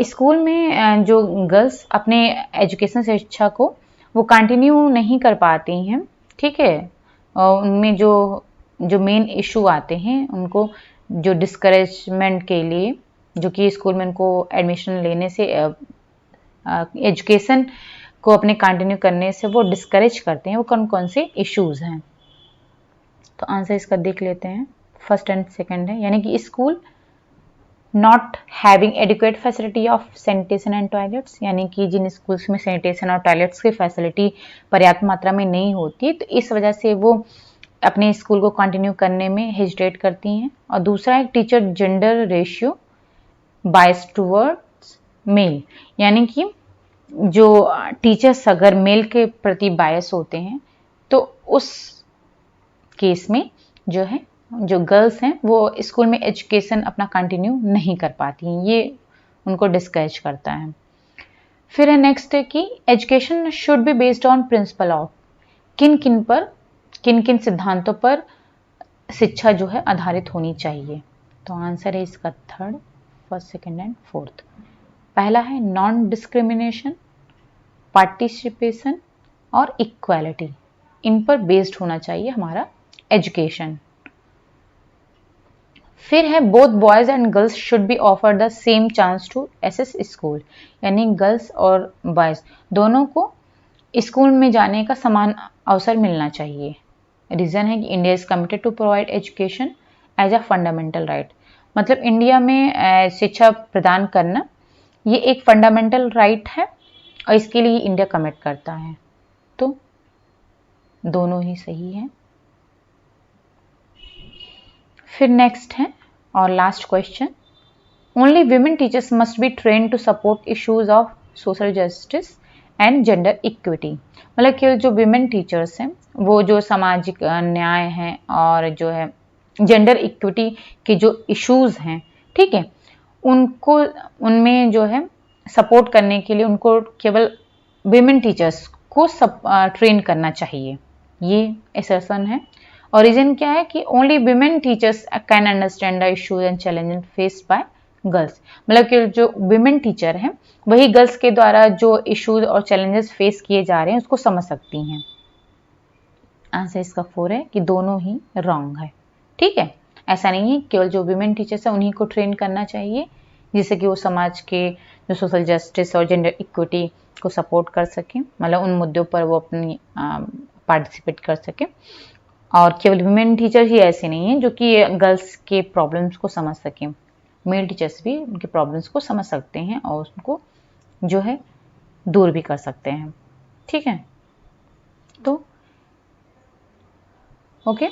स्कूल में जो गर्ल्स अपने एजुकेशन शिक्षा को वो कंटिन्यू नहीं कर पाती हैं, ठीक है, और उनमें जो मेन इशू आते हैं उनको जो डिस्करेजमेंट के लिए, जो कि स्कूल में उनको एडमिशन लेने से एजुकेशन को अपने कंटिन्यू करने से वो डिस्करेज करते हैं, वो कौन कौन से इश्यूज हैं। तो आंसर इसका देख लेते हैं। फर्स्ट एंड सेकंड है, यानी कि school not having adequate facility of sanitation and toilets, यानी कि जिन स्कूल्स में सैनिटेशन और टॉयलेट्स की फैसिलिटी पर्याप्त मात्रा में नहीं होती, तो इस वजह से वो अपने स्कूल को कंटिन्यू करने में हेजिटेट करती हैं। और दूसरा है teacher gender ratio bias towards male, यानी कि जो टीचर्स अगर मेल के प्रति बायस होते हैं तो उस केस में जो है जो गर्ल्स हैं वो स्कूल में एजुकेशन अपना कंटिन्यू नहीं कर पाती हैं, ये उनको डिस्करेज करता है। फिर है नेक्स्ट है कि education should be based on principle of, किन किन सिद्धांतों पर शिक्षा जो है आधारित होनी चाहिए। तो आंसर है इसका third, first, second and fourth. पहला है नॉन डिस्क्रिमिनेशन, पार्टिसिपेशन और इक्वालिटी, इन पर बेस्ड होना चाहिए हमारा एजुकेशन। फिर है both boys and girls should be offer the same chance to access school, यानी गर्ल्स और बॉयज दोनों को स्कूल में जाने का समान अवसर मिलना चाहिए। रीजन है कि India is committed to provide education as a fundamental right, मतलब इंडिया में शिक्षा प्रदान करना ये एक फंडामेंटल राइट है और इसके लिए इंडिया कमिट करता है। तो दोनों ही सही है। फिर नेक्स्ट है और last question, only women teachers must be train to support issues of social justice and gender equity, मतलब कि जो विमेन टीचर्स हैं वो जो सामाजिक न्याय है और जो है जेंडर इक्विटी के जो इश्यूज हैं, ठीक है, उनको उनमें जो है सपोर्ट करने के लिए उनको केवल विमेन टीचर्स को ट्रेन करना चाहिए, ये असर्शन है। और रीजन क्या है कि only women teachers can understand the issues and challenges faced by girls, मतलब कि जो विमेन टीचर हैं वही गर्ल्स के द्वारा जो इश्यूज और चैलेंजेस फेस किए जा रहे हैं उसको समझ सकती हैं। आंसर इसका 4 है कि दोनों ही रॉन्ग है, ठीक है। ऐसा नहीं है केवल जो विमेन टीचर्स है उन्हीं को ट्रेन करना चाहिए जिससे कि वो समाज के जो सोशल जस्टिस और जेंडर इक्विटी को सपोर्ट कर सकें, मतलब उन मुद्दों पर वो अपनी पार्टिसिपेट कर सकें। और केवल विमेन टीचर ही ऐसे नहीं हैं जो कि गर्ल्स के प्रॉब्लम्स को समझ सकें, मेल टीचर्स भी उनके प्रॉब्लम्स को समझ सकते हैं और उसको जो है दूर भी कर सकते हैं, ठीक है। तो ओके,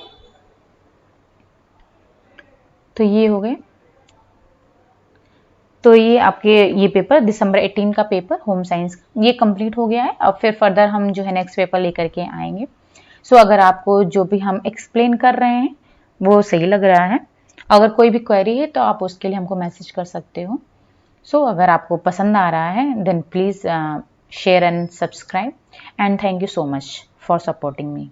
तो ये हो गए। तो ये आपके ये पेपर दिसंबर 18 का पेपर होम साइंस ये कंप्लीट हो गया है। अब फिर फर्दर हम जो है नेक्स्ट पेपर लेकर के आएंगे। सो अगर आपको जो भी हम एक्सप्लेन कर रहे हैं वो सही लग रहा है, अगर कोई भी क्वेरी है तो आप उसके लिए हमको मैसेज कर सकते हो। सो अगर आपको पसंद आ रहा है then please share and subscribe and thank you so much for supporting me.